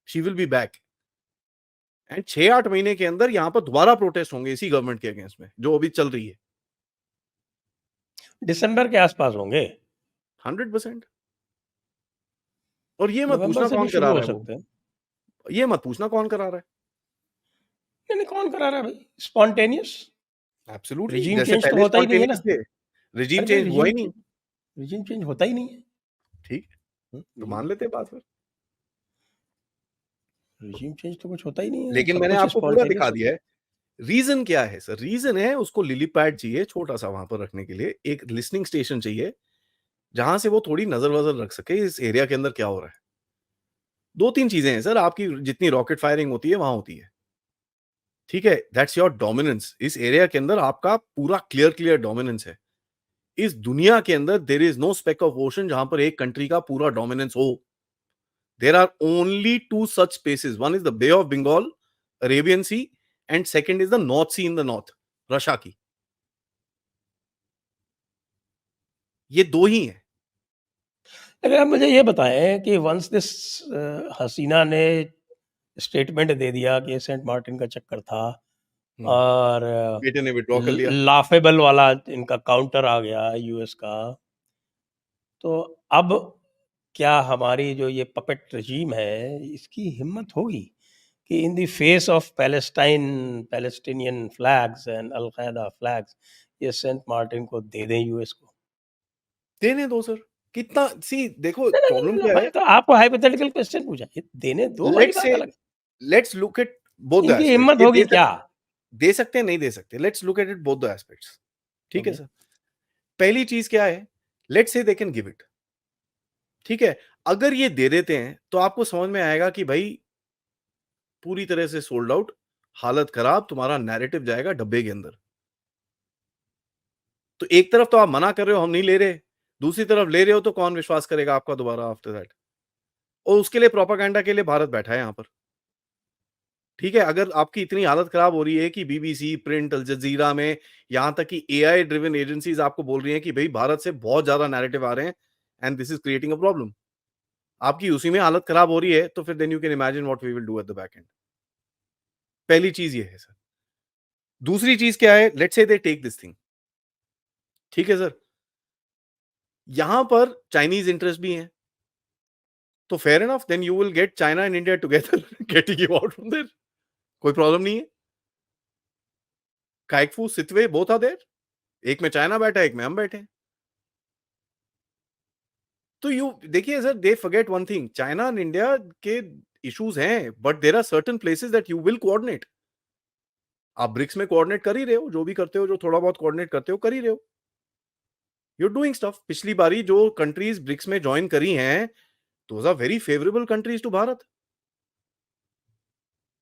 she will be back. And 6-8 महीने के अंदर यहाँ पर दोबारा प्रोटेस्ट होंगे इसी गवर्नमेंट के अगेंस्ट में जो अभी चल रही है। दिसंबर के आसपास होंगे। 100%। और ये मत नवंबर पूछना से भी कौन करा शुरू हो रहा है वो, सकते हैं। ये मत पूछना कौन करा रहा है। नहीं नहीं, कौन करा रहा है भाई? स्पॉन्टेनियस एब्सोल्युटली, रिजीम जैसे चेंज तो पहले होता ही नहीं है ना। स्पॉन्टेनियस थे, रिजीम अरे भाई, चेंज हुआ ही नहीं। रिजीम चेंज होता ही नहीं है। ठीक, तो मान रिजीम लेते हैं बात फिर। रिजीम चेंज तो कुछ होता ही नहीं है, लेकिन सब मैंने कुछ आपको पूरा स्पॉन्टेनियस दिखा होता दिया है। रीजन क्या है सर? रीजन है उसको लिली पैड चाहिए छोटा सा वहां पर रखने के लिए, एक लिसनिंग स्टेशन चाहिए जहां से वो थोड़ी नजर वजर रख सके इस एरिया के अंदर क्या हो रहा है। 2-3 चीजें हैं सर, आपकी जितनी रॉकेट फायरिंग होती है वहां होती है, ठीक है, दैट्स योर डोमिनेंस। इस एरिया के अंदर आपका पूरा क्लियर डोमिनेंस है। इस दुनिया के अंदर there is no speck of ocean जहां पर एक कंट्री का पूरा डोमिनेंस हो। There are only two such spaces, one is the Bay of Bengal, Arabian Sea, and second is the North Sea in the north, Russia की। ये दो ही हैं। अगर आप मुझे ये बताएं कि वंस दिस हसीना ने स्टेटमेंट दे दिया कि सेंट मार्टिन का चक्कर था और बेटे ने विड्रॉ कर लिया। लाफेबल वाला इनका काउंटर आ गया यूएस का, तो अब क्या हमारी जो ये पपेट रजीम है इसकी हिम्मत होगी कि in the face of Palestinian flags and al Qaeda flags ये सेंट मार्टिन को दे दें यूएस को? देने दो सर, कितना सी देखो नहीं नहीं प्रॉब्लम नहीं क्या भाई, है। तो आपको हाइपोथेटिकल क्वेश्चन पूछा, ये देने दो वाली लेट्स बात से, अलग है। Let's look at both the इनकी एस्पेक्ट्स, हिम्मत ये होगी क्या? दे सकते हैं नहीं दे सकते, let's look at it both the aspects. ठीक है ओके। सर, पहली चीज क्या है, let's say they can give it, ठीक है। अगर ये दे देते हैं तो आपको समझ में आएगा कि भाई पूरी तरह से सोल्ड आउट, हालत खराब, तुम्हारा नैरेटिव जाएगा डब्बे के अंदर। तो एक तरफ तो आप मना कर रहे हो हम नहीं ले रहे, दूसरी तरफ ले रहे हो तो कौन विश्वास करेगा आपका दोबारा आफ्टर दैट? और उसके लिए प्रोपागेंडा के लिए भारत बैठा है यहां पर, ठीक है। अगर आपकी इतनी हालत खराब हो रही है कि बीबीसी, प्रिंट, अल जजीरा में, यहां तक कि एआई ड्रिवन एजेंसीज आपको बोल रही हैं कि भाई भारत से बहुत ज्यादा नैरेटिव आ रहे हैं and this is creating a problem, आपकी उसी में हालत खराब हो रही है, तो फिर then you can imagine what we will do at the back end. पहली चीज ये है सर। दूसरी चीज क्या है, let's say they take this thing, ठीक है सर, यहां पर चाइनीज इंटरेस्ट भी है, तो fair enough, then you will get China and India together getting you out from there, कोई प्रॉब्लम नहीं है। Kyaukphyu Sittwe both are there, एक में चाइना बैठा है एक में हम बैठे हैं। तो यू देखिए sir, they forget one thing, China and India के इश्यूज हैं, but there are certain places that you will coordinate. आप ब्रिक्स में कोऑर्डिनेट कर ही रहे हो, जो भी करते हो, जो थोड़ा बहुत कोऑर्डिनेट करते हो कर ही रहे हो, यू आर डूइंग स्टफ। पिछली बारी जो कंट्रीज ब्रिक्स में ज्वाइन करी हैं, those are very favourable countries to Bharat,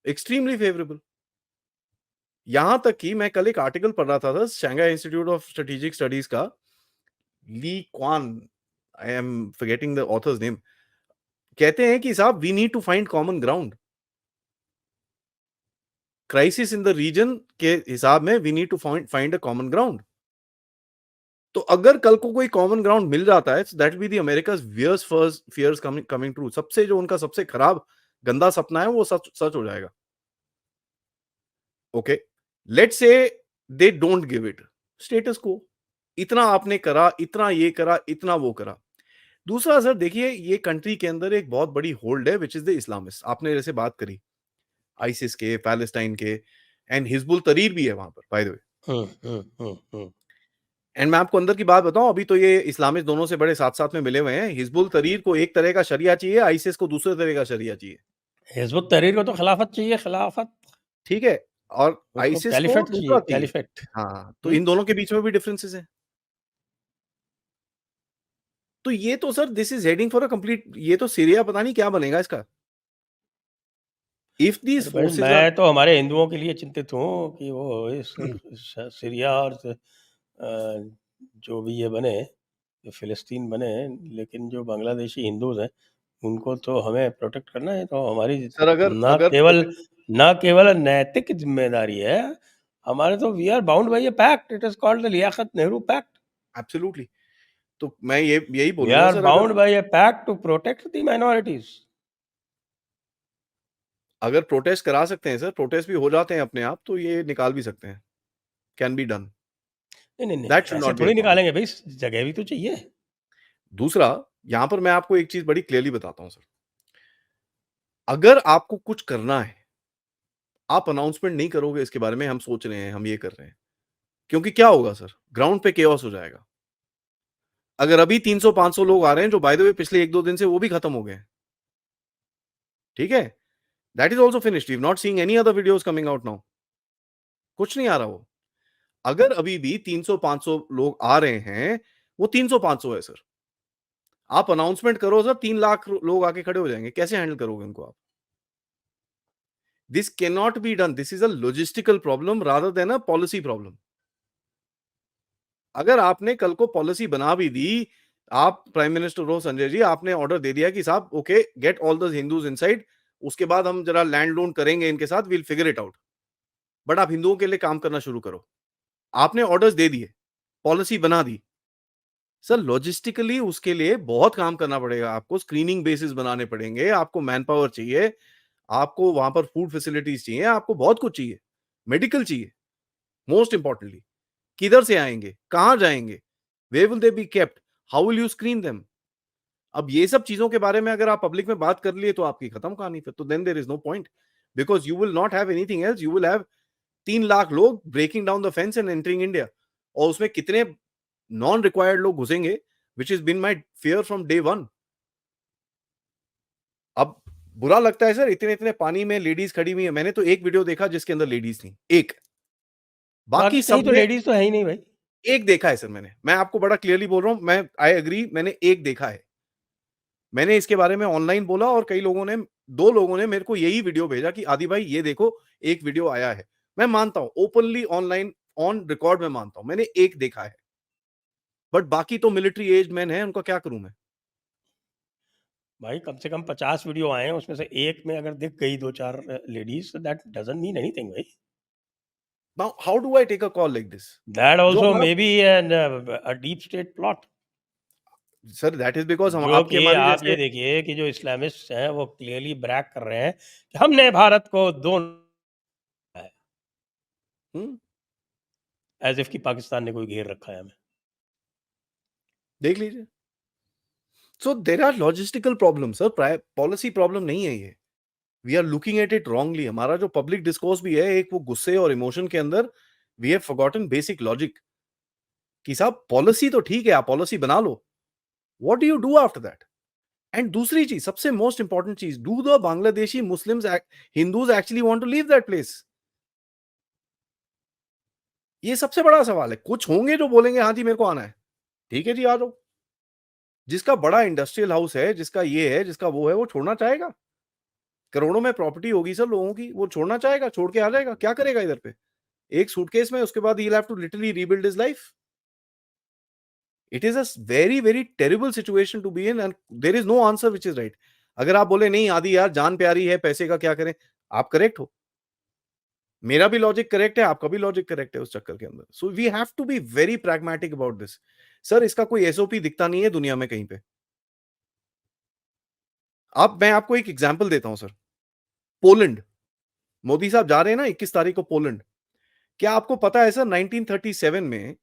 extremely favourable. यहां तक कि मैं कल एक आर्टिकल पढ़ रहा था Shanghai Institute of Strategic Studies का, Li Kwan, I am forgetting the author's name, कहते हैं कि साहब we need to find common ground, crisis in the region के हिसाब में we need to find a common ground. तो अगर कल को कोई कॉमन ग्राउंड मिल जाता है, that be the America's worst first fears coming true, सबसे जो उनका सबसे खराब गंदा सपना है वो सच सच हो जाएगा। Okay, let's say they don't give it, status को, इतना आपने करा, इतना ये करा, इतना वो करा। दूसरा सर देखिए, ये कंट्री के अंदर एक बहुत बड़ी होल्ड है विच इज द इस्लामिस्ट, आपने जैसे बात करी आईसिस के, पैलेस्टाइन के, एंड हिजबुल तरीर भी है वहां पर बाय द वे। एंड मैं आपको अंदर की बात बताऊं, अभी तो ये इस्लामिस्ट दोनों से बड़े साथ साथ में मिले हुए हैं। हिजबुल तरीर को एक तरह का शरिया चाहिए, आईसिस को दूसरे तरह का शरिया चाहिए, हिजबुत तहरीर को तो खिलाफत चाहिए, खिलाफत। ठीक है, और उसको आईसिस को कैलिफेट दूसरा चाहिए, चाहिए। कैलिफेट। हाँ, तो इन दोनों के बीच में भी डिफरेंसेस हैं। तो ये तो sir this is heading for a complete, ये तो सीरिया पता नहीं क्या बनेगा इसका, इफ दीज अरे भाई, फोर्सेस आर। मैं तो हमारे हिंदुओं के लिए चिंतित हूँ कि वो इस सीरिया और जो भी ये बने, जो फिलिस्तीन बने, लेकिन जो बांग्लादेशी हिंदूज हैं उनको तो हमें प्रोटेक्ट करना है, तो हमारी सर अगर ना अगर केवल ना केवल नैतिक जिम्मेदारी है हमारे, तो we are bound by a pact, it is called the Liaquat Nehru pact. Absolutely, तो मैं ये यही वी बोलूंगा आर सर, अगर bound by a pact to protect the minorities. अगर प्रोटेस्ट करा सकते हैं सर, प्रोटेस्ट भी हो जाते हैं अपने आप, तो ये निकाल भी सकते हैं, कैन बी डन, नहीं, दैट शुड ऐसे नॉट बी अ थोड़ी प्रॉब्लम। निकालेंगे भाई, जगह भी तो चाहिए। दूसरा, यहाँ पर मैं आपको एक चीज बड़ी क्लियरली बताता हूँ सर, अगर आपको कुछ करना है, आप अनाउंसमेंट नहीं करोगे इसके बारे में, हम सोच रहे हैं, हम ये कर रहे हैं, क्योंकि क्या होगा सर, ग्राउंड पे केओस हो जाएगा। अगर अभी 300-500 लोग आ रहे हैं, जो बाय द वे पिछले 1-2 दिन से वो भी खत्म हो गए हैं, ठीक है, that is also finished, we not seeing any other videos coming out now, कुछ नहीं आ रहा वो। अगर अभी भी 300-500 लोग आ रहे हैं, वो 300-500 है सर। आप अनाउंसमेंट करो सर, 3 लाख लोग आके खड़े हो जाएंगे, कैसे हैंडल करोगे उनको आप? This can not be done, this is a logistical problem rather than a policy problem. अगर आपने कल को पॉलिसी बना भी दी, आप प्राइम मिनिस्टर हो संजय जी, आपने ऑर्डर दे दिया कि साहब okay, get all the Hindus inside, उसके बाद हम जरा लैंड लोन करेंगे इनके साथ, will figure it out, but आप हिंदुओं के लिए काम करना शुरू करो। आपने ऑर्डर्स दे दिए, पॉलिसी बना दी, सर लॉजिस्टिकली उसके लिए बहुत काम करना पड़ेगा, आपको स्क्रीनिंग बेसिस बनाने पड़ेंगे, आपको मैन पावर चाहिए, आपको वहां पर फूड फैसिलिटीज चाहिए, आपको बहुत कुछ चाहिए, मेडिकल चाहिए, मोस्ट इंपॉर्टेंटली किधर से आएंगे, कहां जाएंगे, where will they be kept, how will you screen them? अब ये सब चीजों के बारे में अगर आप पब्लिक में बात कर लिए तो आपकी खत्म कहानी, फिर तो then there is no point, because you will not have anything else, you will have 3 lakh लोग breaking down the fence and entering India, और उसमें कितने नॉन रिक्वायर्ड लोग घुसेंगे, which is been my fear from day one. अब बुरा लगता है सर, इतने इतने पानी में लेडीज खड़ी हुई है, मैंने तो एक वीडियो देखा जिसके अंदर लेडीज थी, एक, बाकी बाकी कहीं सब तो में लेडीज तो है ही नहीं भाई। एक देखा है सर मैंने, मैं आपको बड़ा क्लियरली बोल रहा हूं, मैं आई एग्री, मैंने एक देखा है, मैंने इसके बारे में ऑनलाइन बोला, और कई लोगों ने, 2 लोगों ने मेरे को यही वीडियो भेजा कि आदि भाई ये देखो, एक वीडियो आया है। मैं मानता हूं ओपनली ऑनलाइन ऑन रिकॉर्ड में मानता हूं मैंने एक देखा है, बट बाकी तो मिलिट्री एज मैन है, उनका क्या करूं मैं? भाई कम से कम 50 वीडियो आए हैं, उसमें से एक में अगर दिख गई 2-4 ladies, that doesn't mean anything भाई। Now how do I take a call like this? That जो आल्सो हमारा, may be an a deep state plot. Sir that is because हम जो आपके कि हमारे आप जैसे, ये देखिए कि जो इस्लामिस्ट हैं वो क्लियरली ब्रैग कर रहे हैं कि हमने भारत को दो, हम्म, एज इफ कि पाकिस्तान ने कोई घेर रखा है हमें। देख लीजिए। So there are logistical problem sir, policy problem नहीं है ये, we are looking at it wrongly, हमारा जो पब्लिक डिस्कोर्स भी है, एक वो गुस्से और इमोशन के अंदर, we have forgotten basic logic, कि साहब पॉलिसी तो ठीक है, आप पॉलिसी बना लो, what do you do after that? And दूसरी चीज, सबसे मोस्ट इंपॉर्टेंट चीज, do the Bangladeshi Muslims, Hindus actually want to leave that place? ये सबसे बड़ा सवाल है। कुछ होंगे जो बोलेंगे हाँ जी मेरे को आना है, ठीक है जी आ जाओ, जिसका बड़ा इंडस्ट्रियल हाउस है, जिसका ये है, जिसका वो है, वो छोड़ना चाहेगा? करोड़ों में प्रॉपर्टी होगी सर लोगों की, वो छोड़ना चाहेगा? छोड़ के आ जाएगा, क्या करेगा इधर पे एक सूटकेस में, उसके बाद he have to literally rebuild his life. It is a very very terrible situation to be in, and there is no answer which is right. अगर आप बोले नहीं आदि यार जान प्यारी है, पैसे का क्या करें, आप करेक्ट हो, मेरा भी लॉजिक करेक्ट है, आपका भी लॉजिक करेक्ट है उस चक्कर के अंदर। So we have to be very pragmatic about this. Sir इसका कोई एसओपी दिखता नहीं है दुनिया में कहीं पे। अब मैं आपको एक एग्जांपल देता हूं सर, पोलैंड, मोदी साहब जा रहे हैं ना 21 तारीख को पोलैंड। क्या आपको पता है सर 1937 में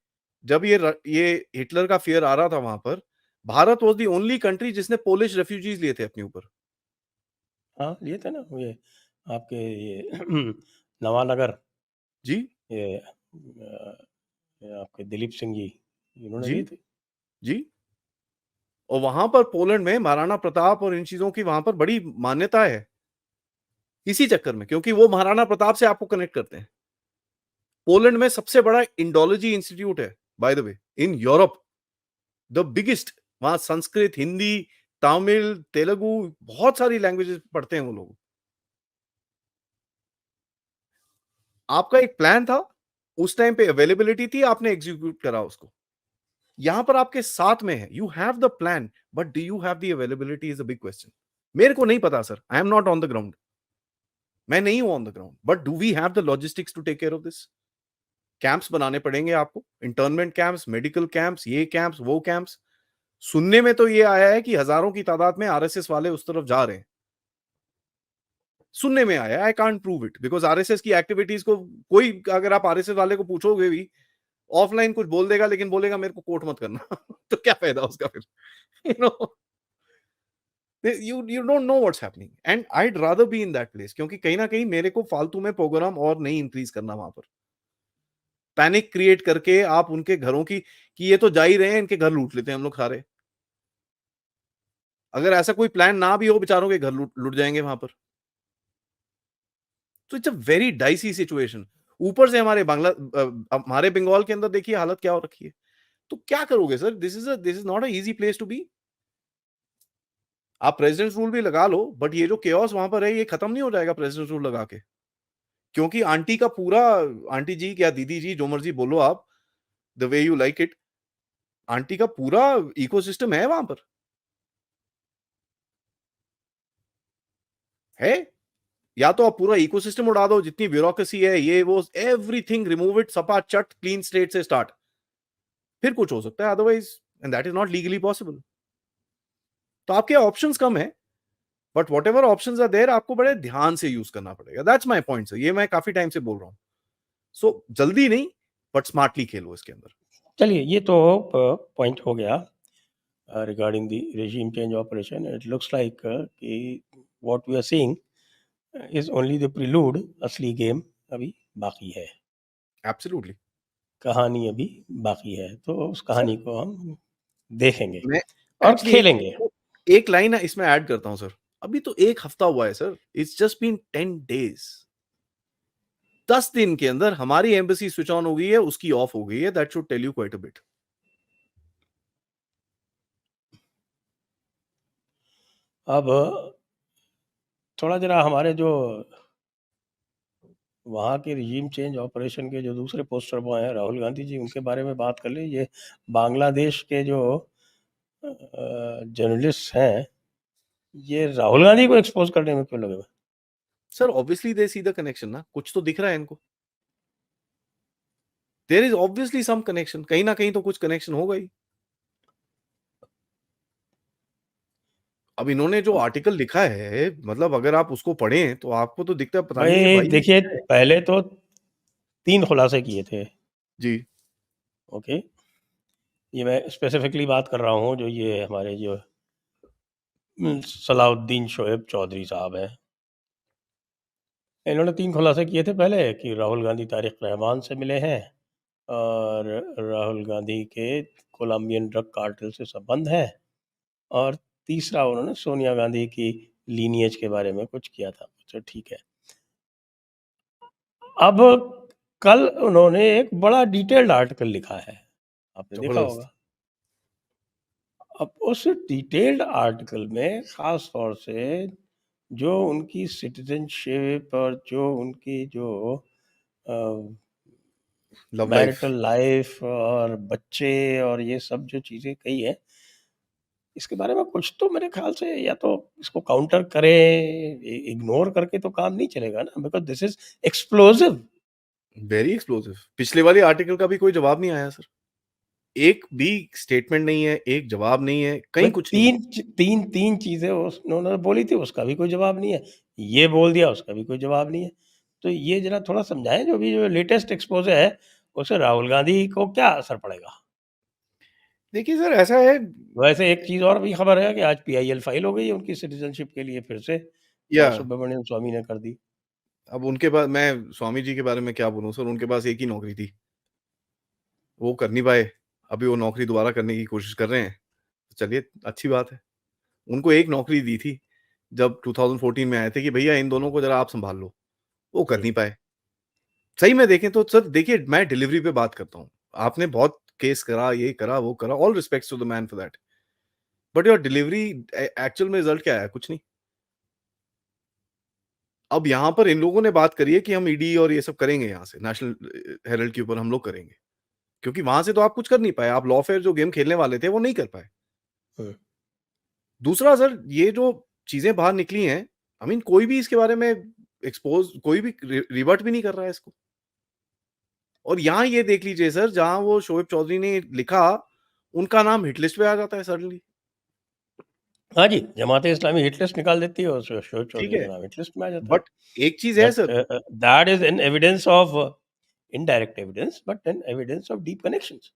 जब ये हिटलर का फियर आ रहा था वहां पर, Bharat was the only country जिसने पोलिश रेफ्यूजीज लिए थे अपने ऊपर। हाँ लिए थे ना ये आपके ये नवानगर, जी ये आपके दिलीप सिंह जी, इन्होंने जी लिए थे। जी। और वहां पर पोलैंड में महाराणा प्रताप और इन चीजों की वहां पर बड़ी मान्यता है, इसी चक्कर में, क्योंकि वो महाराणा प्रताप से आपको कनेक्ट करते हैं। पोलैंड में सबसे बड़ा इंडोलॉजी इंस्टीट्यूट है bye the way in Europe, the biggest. वहां संस्कृत, हिंदी, तमिल, तेलुगु, बहुत सारी लैंग्वेजेस पढ़ते हैं वो लोग। आपका एक प्लान था, उस टाइम पे अवेलेबिलिटी थी, आपने एग्जीक्यूट करा उसको। यहां पर आपके साथ में है, you have the plan, but do you have the availability is a big question. मेरे को नहीं पता sir, I am not on the ground, मैं नहीं हूं on the ground, but do we have the logistics to take care of this? Camps बनाने पड़ेंगे आपको, इंटर्नमेंट कैंप्स, मेडिकल कैंप्स, ये कैंप्स, वो कैंप्स। सुनने में तो ये आया है कि हजारों की तादाद में आरएसएस वाले उस तरफ जा रहे हैं। सुनने में आया, I can't prove it, because RSS की एक्टिविटीज को कोई, अगर आप आरएसएस वाले को पूछोगे भी, ऑफलाइन कुछ बोल देगा, लेकिन बोलेगा मेरे को कोट मत करना तो क्या फायदा उसका फिर, you know, you don't know what's happening and I'd rather be in that place, क्योंकि कहीं ना कहीं मेरे को फालतू में प्रोग्राम और नहीं इंक्रीज करना वहां पर, पैनिक क्रिएट करके आप उनके घरों की, कि ये तो जा ही रहे हैं, इनके घर लूट लेते हैं हम लोग सारे। अगर ऐसा कोई प्लान ना भी हो, बेचारों के घर लूट लूट जाएंगे वहां पर। तो it's a very dicey situation. ऊपर से हमारे बंगाल के अंदर देखिए हालत क्या हो रखी है। तो क्या करोगे sir? This is not a easy place to be. आप प्रेसिडेंट रूल भी लगा लो, बट ये जो केओस वहां पर है, ये खत्म नहीं हो जाएगा प्रेसिडेंट रूल लगा के, क्योंकि आंटी का पूरा, आंटी जी क्या दीदी जी जो मर्जी बोलो आप, the way you like it, aunty का पूरा इकोसिस्टम है वहां पर, है। या तो आप पूरा इकोसिस्टम उड़ा दो, जितनी ब्यूरोक्रेसी है, ये वो, एवरीथिंग रिमूव इट, सपा चट क्लीन स्लेट से स्टार्ट, फिर कुछ हो सकता है। Otherwise, and that is not legally possible. तो आपके ऑप्शंस कम है, but whatever options are there, आपको बड़े ध्यान से यूज करना पड़ेगा। दैट्स माई पॉइंट सर, ये मैं काफी टाइम से बोल रहा हूँ। सो जल्दी नहीं, बट स्मार्टली खेलो इसके अंदर। चलिए, ये तो पॉइंट हो गया regarding the regime change operation. It looks like कि what we are seeing is only the prelude. असली गेम अभी बाकी है, एब्सोल्युटली कहानी अभी बाकी है, तो उस सर। कहानी को हम देखेंगे मैं और एक्चुअली खेलेंगे। एक लाइन इसमें ऐड करता हूं सर। अभी तो एक हफ्ता हुआ है sir, it's just been 10 days। 10 दिन के अंदर हमारी एम्बेसी स्विच ऑन हो गई है, उसकी ऑफ हो गई है। That should tell you quite a bit. अब थोड़ा जरा हमारे जो वहाँ के रिजीम चेंज ऑपरेशन के जो दूसरे पोस्टर बॉय हैं राहुल गांधी जी, उनके बारे में बात कर ले। ये बांग्लादेश के जो जर्नलिस्ट हैं, ये राहुल गांधी को एक्सपोज करने में क्यों लगे हुए? Sir obviously they see the connection ना, कुछ तो दिख रहा है इनको। There is obviously some connection, कहीं ना कहीं तो कुछ कनेक्शन होगा ही। अब इन्होंने जो आर्टिकल लिखा है, मतलब अगर आप उसको पढ़ें तो आपको तो दिखता है, पता नहीं ये भाई भाई ये देखिए, क्या है। पहले तो 3 खुलासे किए थे। जी ओके, ये मैं स्पेसिफिकली बात कर रहा हूँ, जो ये हमारे जो सलाउद्दीन शोएब चौधरी साहब हैं, इन्होंने 3 खुलासे किए थे पहले, कि राहुल गांधी तारिक रहमान से मिले हैं, और राहुल गांधी के कोलंबियन ड्रग कार्टेल से संबंध है, और तीसरा उन्होंने सोनिया गांधी की लीनिएज के बारे में कुछ किया था। अच्छा ठीक है। अब कल उन्होंने एक बड़ा डिटेल्ड आर्टिकल लिखा है, आपने देखा जबरदस्त। होगा। अब उस डिटेल्ड आर्टिकल में ख़ास तौर से जो उनकी सिटीजनशिप और जो उनकी जो लव लाइफ। मैरिटल लाइफ और बच्चे और ये सब जो चीज़ें कही है, इसके बारे में कुछ तो मेरे ख्याल से या तो इसको काउंटर करें, इग्नोर करके तो काम नहीं चलेगा ना, because this is explosive. Very explosive. पिछले वाले आर्टिकल का भी कोई जवाब नहीं आया सर, एक भी स्टेटमेंट नहीं है, एक जवाब नहीं है, भाई कहीं कुछ नहीं है। तीन चीजें उन्होंने बोली थी, उसका भी कोई जवाब नहीं है। ये बोल दिया, उसका भी कोई जवाब नहीं है। तो ये जरा थोड़ा समझाएं, जो भी जो लेटेस्ट एक्सपोजर है, उससे राहुल गांधी को क्या असर पड़ेगा। देखिए सर ऐसा है, वैसे एक चीज और भी खबर है कि आज पीआईएल फाइल हो गई है उनकी सिटीजनशिप के लिए, फिर से या सुब्रमण्यम स्वामी ने कर दी। अब उनके पास, मैं स्वामी जी के बारे में क्या बोलूं सर, उनके पास एक ही नौकरी थी, वो कर नहीं पाए। अभी वो नौकरी दोबारा करने की कोशिश कर रहे हैं, तो चलिए अच्छी बात है। उनको एक नौकरी दी थी जब 2014 में आए थे कि भैया इन दोनों को जरा आप संभाल लो, वो कर नहीं पाए। सही में देखें तो सर, देखिए मैं डिलीवरी पे बात करता हूँ, आपने बहुत केस करा, ये करा, वो करा, all respects to the man for that, but your delivery actual में रिजल्ट क्या आया? कुछ नहीं। अब यहाँ पर इन लोगों ने बात करी है कि हम ईडी और ये सब करेंगे, यहाँ से नेशनल हेरल्ड के ऊपर हम लोग करेंगे, क्योंकि वहां से तो आप कुछ कर नहीं पाए, आप लॉफेयर जो गेम खेलने वाले थे वो नहीं कर पाए। हम्म। दूसरा सर, ये जो चीजें बाहर निकली हैं, आई मीन कोई भी इसके बारे में एक्सपोज, कोई भी रिवर्ट भी नहीं कर रहा है इसको। और यहाँ ये देख लीजिए सर, जहां वो शोएब चौधरी ने लिखा, उनका नाम हिट लिस्ट पे आ जाता है सडनली। हाँ जी, जमात-ए इस्लामी हिट लिस्ट निकाल देती है और शोएब ठीक चौधरी है, का नाम हिट लिस्ट में आ जाता है। बट एक चीज़ है sir, That is an evidence of indirect evidence, but an evidence of deep connections.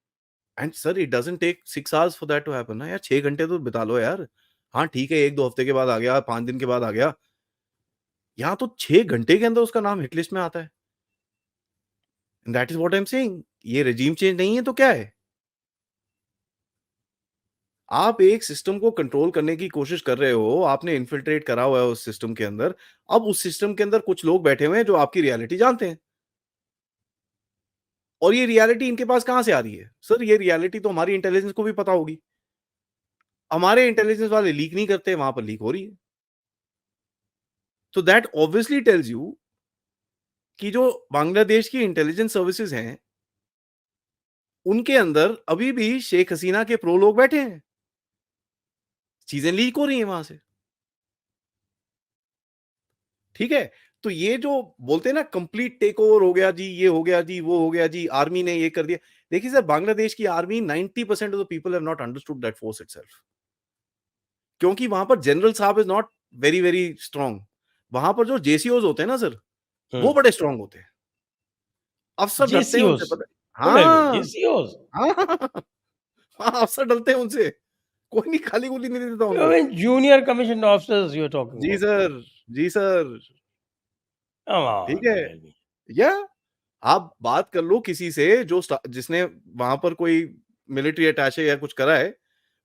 And sir it doesn't take 6 hours for that to happen ना यार, 6 घंटे तो बिता लो यार। हाँ, ठीक है 1-2 हफ्ते के बाद आ गया, 5 दिन के बाद आ गया। यहाँ तो 6 घंटे के अंदर उसका नाम हिट लिस्ट में आता है। And that is what I am saying, ये रेजिम चेंज नहीं है तो क्या है? आप एक सिस्टम को कंट्रोल करने की कोशिश कर रहे हो, आपने इन्फिल्ट्रेट करा हुआ है उस सिस्टम के अंदर, अब उस सिस्टम के अंदर कुछ लोग बैठे हुए हैं जो आपकी रियलिटी जानते हैं। और ये रियलिटी इनके पास कहाँ से आ रही है? सर ये रियलिटी तो हमारी इंटेलिजेंस को भी पता होगी। हमारे इंटेलिजेंस वाले लीक नहीं करते, वहाँ पर लीक हो रही है। तो दैट ऑब्वियसली टेल्स यू कि जो बांग्लादेश की इंटेलिजेंस सर्विसेज हैं, उनके अंदर अभी भी शेख हसीना के प्रो लोग बैठे हैं। चीज़ें लीक हो रही हैं वहाँ से। ठीक है? तो ये जो बोलते हैं ना कंप्लीट टेक ओवर हो गया जी, ये हो गया जी, वो हो गया जी, आर्मी ने ये कर दिया। देखिए सर बांग्लादेश की army 90% of the people have not understood that force itself. क्योंकि वहाँ पर जनरल साहब is not very, very strong. वहाँ पर जो जेसीओज़ होते हैं ना सर, Hmm. वो बड़े स्ट्रांग होते हैं। अफ़सर डरते हैं उनसे JCOs. पता है। What do you mean? हाँ, JCOs? हाँ, हाँ, अफ़सर डरते हैं उनसे। कोई नहीं खाली-गोली नहीं देता I उनको। mean, junior commissioned officers you're talking जी about. सर, जी सर। Come ठीक on, है? tell me. या आप बात कर लो किसी से जो जिसने वहाँ पर कोई मिलिट्री अटैचे या कुछ करा है,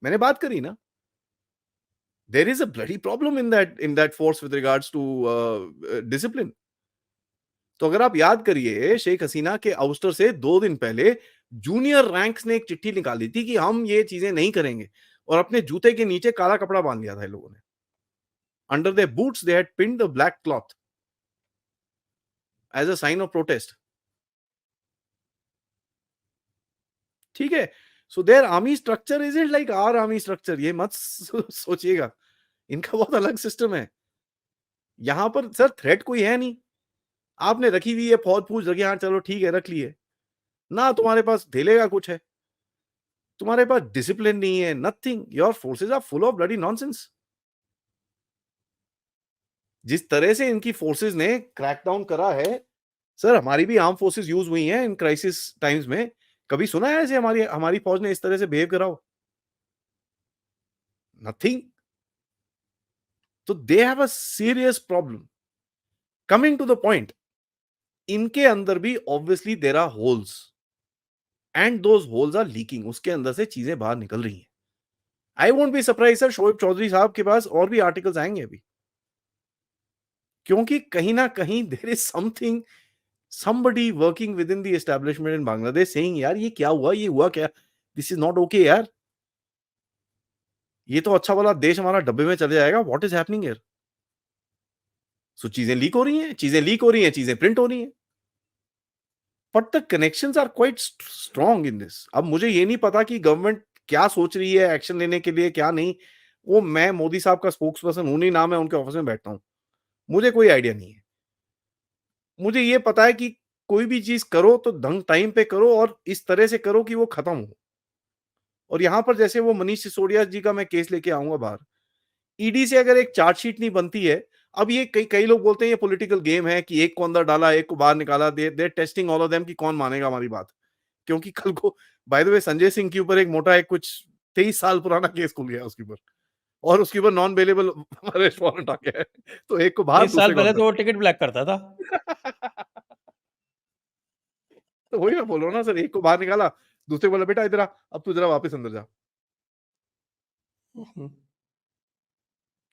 मैंने बात करी ना, there is a bloody problem in that force with regards to discipline. तो अगर आप याद करिए शेख हसीना के आउस्टर से 2 दिन पहले जूनियर रैंक्स ने एक चिट्ठी निकाली थी कि हम ये चीज़ें नहीं करेंगे और अपने जूते के नीचे काला कपड़ा बाँध लिया था इन लोगों ने। Under their boots they had pinned the black cloth as a sign of protest. ठीक है? So their army structure isn't like our army structure, ये मत सोचिएगा। इनका बहुत अलग सिस्टम है। यहाँ पर सर थ्रेट कोई है नहीं। आपने रखी हुई है फौज-फूज रखी है, हाँ चलो ठीक है रख ली है। ना तुम्हारे पास झेलेगा कुछ है। तुम्हारे पास डिसिप्लिन नहीं है, nothing. Your forces are full of bloody nonsense. जिस तरह से इनकी फोर्सेस ने क्रैकडाउन करा है, सर हमारी भी आर्म फोर्सेस यूज़ हुई हैं इन क्राइसिस टाइम्स में। कभी सुना है ऐसे हमारी हमारी फौज ने इस तरह से बिहेव करा हो? नथिंग। तो they have a serious problem. Coming to the point, इनके अंदर भी obviously there are holes and those holes are leaking. उसके अंदर से चीज़ें बाहर निकल रही हैं। I won't be surprised sir Shoaib Chaudhry साहब के पास और भी आर्टिकल्स आएँगे अभी। क्योंकि कहीं न कहीं there is something, somebody working within the establishment in Bangladesh saying यार ये क्या हुआ? ये हुआ क्या? दिस इज़ नॉट ओके यार। ये तो अच्छा भला देश हमारा डब्बे में चले जाएगा। What is happening here? So चीज़ें लीक हो रही हैं, चीज़ें लीक हो रही हैं, चीज़ें प्रिंट हो रही हैं। But the connections are quite strong in this. अब मुझे ये नहीं पता कि गवर्नमेंट क्या सोच रही है एक्शन लेने के लिए, क्या नहीं। वो मैं मोदी साहब का स्पोक्स पर्सन हूँ नहीं, ना मैं उनके ऑफिस में बैठता हूँ। मुझे कोई आइडिया नहीं है। मुझे ये पता है कि कोई भी चीज़ करो तो ढंग टाइम पे करो और इस तरह से करो कि वो खत्म हो। और यहाँ पर जैसे वो मनीष सिसोदिया जी का मैं केस लेके आऊँगा बाहर। ईडी से अगर एक चार्जशीट नहीं बनती है, अब ये कई कई लोग बोलते हैं ये पॉलिटिकल गेम है कि एक को अंदर डाला, एक को बाहर निकाला, they are testing all of them कि कौन मानेगा हमारी बात। क्योंकि कल को by the way Sanjay Singh के ऊपर एक मोटा एक कुछ 23 साल पुराना केस खुल गया उसके ऊपर और उसके ऊपर नॉन बेलेबल अरेस्ट वारंट आ गया है। तो एक को बाहर 30 साल दूसरे को पहले अंदर। तो वो टिकट ब्लैक करता था। तो वही मैं बोल रहा हूँ ना सर, एक को बाहर निकाला, दूसरे को बोला बेटा इधर आ, अब तू जरा वापस अंदर जा। हुँ,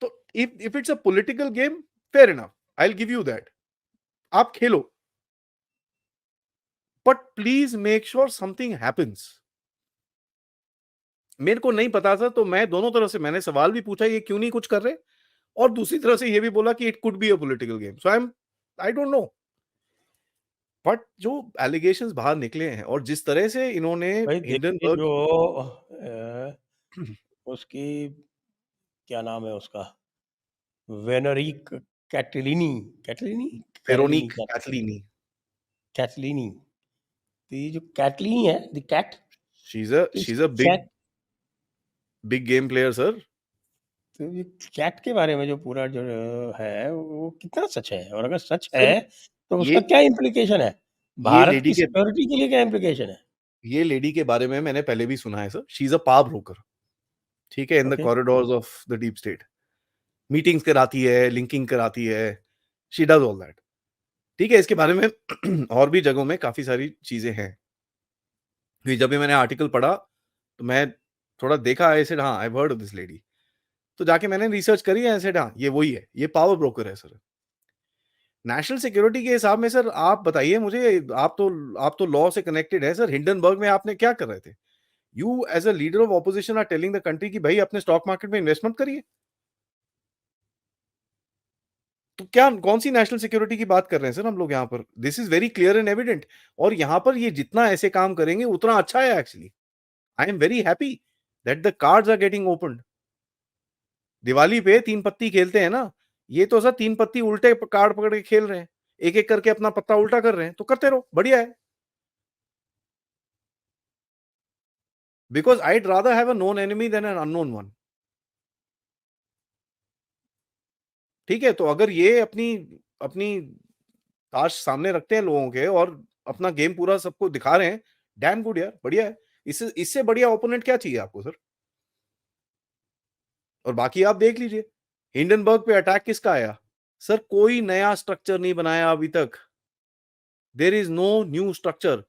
तो if it's a political game, fair enough, I will give you that. आप खेलो, but please make sure something happens. मेरे को नहीं पता था, तो मैं दोनों तरफ से मैंने सवाल भी पूछा ये क्यों नहीं कुछ कर रहे, और दूसरी तरफ से ये भी बोला कि it could be a political game. So I don't no. But जो एलिगेशंस बाहर निकले हैं और जिस तरह से इन्होंने भाई देखिए हिंडनबर्ग जो उसकी क्या नाम है उसका? वेनेरिक कैटिलिनी कैटिलिनी? कैरोलिनी वेरोनिक कैटलिनी, कैटलिनी। तो ये जो कैटलिनी है, द कैट, तो she is is a big cat big game player sir. तो ये चैट के बारे में जो पूरा जो है वो कितना सच है? और अगर सच सर है तो उसका ये क्या इम्प्लीकेशन है? ये भारत लेडी की के सिक्योरिटी के लिए क्या इम्प्लीकेशन है? ये लेडी के बारे में मैंने पहले भी सुना है sir. She is a power broker, ठीक है? In the okay. Corridors of the deep state. Meetings कराती है, लिंकिंग कराती है, शी डज़ ऑल दैट। ठीक है? इसके बारे में और भी जगहों में काफ़ी सारी चीज़ें हैं। फिर जब भी मैंने आर्टिकल पढ़ा, तो मैं थोड़ा देखा, आई सेड हाँ, I have heard of this lady. तो जाके मैंने रिसर्च करी, आई सेड हाँ, ये वही है, ये पावर ब्रोकर है सर। नेशनल सिक्योरिटी के हिसाब में सर आप बताइए मुझे, आप तो लॉ से कनेक्टेड है सर। हिंडनबर्ग में आपने क्या कर रहे थे? You as a leader of opposition are telling the country कि भाई अपने स्टॉक मार्केट में इन्वेस्टमेंट करिए। तो क्या कौन-सी नेशनल सिक्योरिटी की बात कर रहे हैं सर हम लोग यहाँ पर? This is very clear and evident. और यहाँ पर ये जितना ऐसे काम करेंगे उतना अच्छा है actually. I am very happy that the cards are getting opened. Diwali पे 3 पत्ती खेलते हैं ना, ये तो सर 3 पत्ती उल्टे कार्ड पकड़ के खेल रहे हैं। एक-एक करके अपना पत्ता उल्टा कर रहे हैं, तो करते रहो, बढ़िया है। Because I'd rather have a known enemy than an unknown one. ठीक है? तो अगर ये अपनी अपनी ताश सामने रखते हैं लोगों के और अपना गेम पूरा सबको दिखा रहे हैं, डैम गुड यार, बढ़िया है। इससे इससे बढ़िया ओपोनेंट क्या चाहिए आपको सर? और बाकी आप देख लीजिए, हिंडनबर्ग पे अटैक किसका आया? सर कोई नया स्ट्रक्चर नहीं बनाया अभी तक। There is no new structure.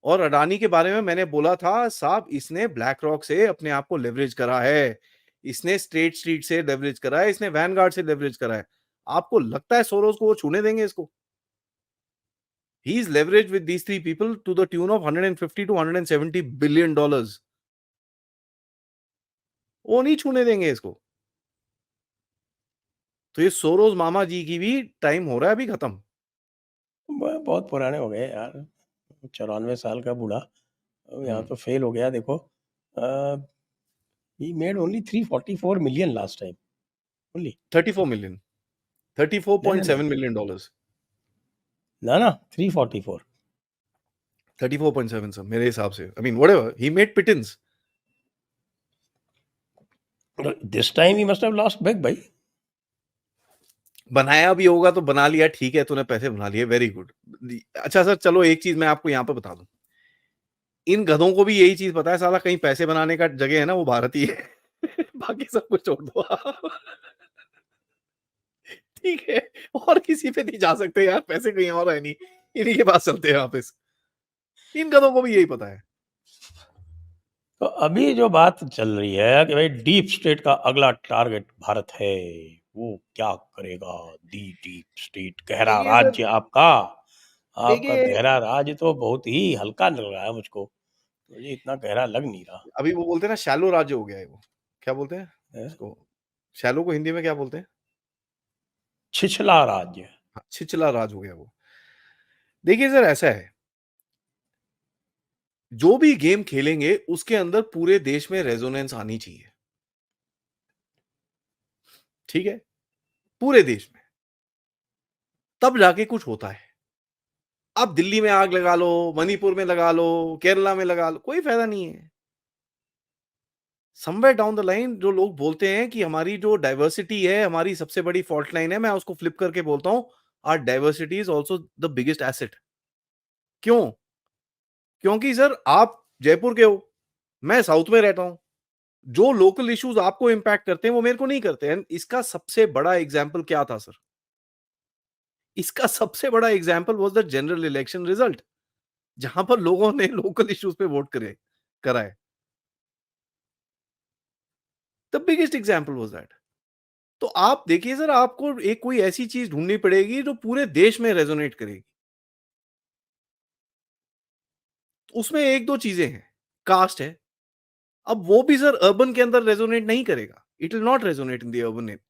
और अडानी के बारे में मैंने बोला था, साहब इसने ब्लैक रॉक से अपने आप को लेवरेज करा है। इसने स्ट्रेट स्ट्रीट से लेवरेज करा है, इसने वैनगार्ड से लेवरेज करा है। आपको लगता है सोरोस को वो छूने देंगे इसको? He is leveraged with these 3 people to the tune of 150 to 170 billion dollars. वो नहीं छूने देंगे इसको। तो ये सोरोस मामा जी की भी टाइम हो रहा है अभी खत्म। बहुत पुराने हो गए यार, 94 साल का बूढ़ा अब यहाँ हुँ, तो फेल हो गया देखो। He made only 344 million last time only. 34 million, नहीं नहीं 34.7 नहीं, मिलियन डॉलर्स। ना ना 344। 34.7 सर मेरे हिसाब से। I mean whatever he made pittance. This time he must have lost big भाई। बनाया भी होगा तो बना लिया, ठीक है, तूने पैसे बना लिए, वेरी गुड। अच्छा सर चलो एक चीज़ मैं आपको यहाँ पे बता दूँ। इन गधों को भी यही चीज़ पता है साला कहीं पैसे बनाने का जगह है ना वो भारत ही है। बाकी सब कुछ छोड़ दो आप। ठीक है? और किसी पे नहीं जा सकते यार, पैसे कहीं और है नहीं। इन्हीं के पास चलते हैं वापस। इन गधों को भी यही पता है। तो अभी जो बात चल रही है कि भाई डीप स्टेट का अगला टारगेट भारत है, वो क्या करेगा? दी डीप स्टेट गहरा देखिए सर, राज्य आपका, आपका देखिए गहरा राज्य तो बहुत ही हल्का लग रहा है मुझको, मुझे इतना गहरा लग नहीं रहा अभी वो बोलते हैं ना शैलो राज्य हो गया है वो। क्या बोलते हैं है। उसको? शैलो को हिंदी में क्या बोलते हैं? छिछला राज्य। हाँ, छिछला राज हो गया वो। देखिए सर ऐसा है, जो भी गेम खेलेंगे उसके अंदर पूरे देश में रेजोनेंस आनी चाहिए। ठीक है? पूरे देश में। तब जाके कुछ होता है। आप दिल्ली में आग लगा लो, मणिपुर में लगा लो, केरला में लगा लो, कोई फायदा नहीं है। समवेयर डाउन द लाइन जो लोग बोलते हैं कि हमारी जो डाइवर्सिटी है, हमारी सबसे बड़ी फॉल्ट लाइन है, मैं उसको फ्लिप करके बोलता हूँ, our diversity is also the biggest asset. क्यों? क्योंकि सर आप जयपुर के हो, मैं साउथ में रहता हूँ। जो लोकल इश्यूज़ आपको इम्पैक्ट करते हैं, वो मेरे को नहीं करते एंड इसका सबसे बड़ा एग्ज़ाम्पल क्या था सर? इसका सबसे बड़ा example was the general election result, जहाँ पर लोगों ने लोकल इश्यूज़ पे वोट करा है। The biggest example was that. तो आप देखिए सर आपको एक कोई ऐसी चीज़ ढूँढनी पड़ेगी जो पूरे देश में रेज़ोनेट करेगी। उसमें 1-2 चीज़ें हैं, कास्ट है, अब वो भी सर अर्बन के अंदर रेज़ोनेट नहीं करेगा। It will not resonate in the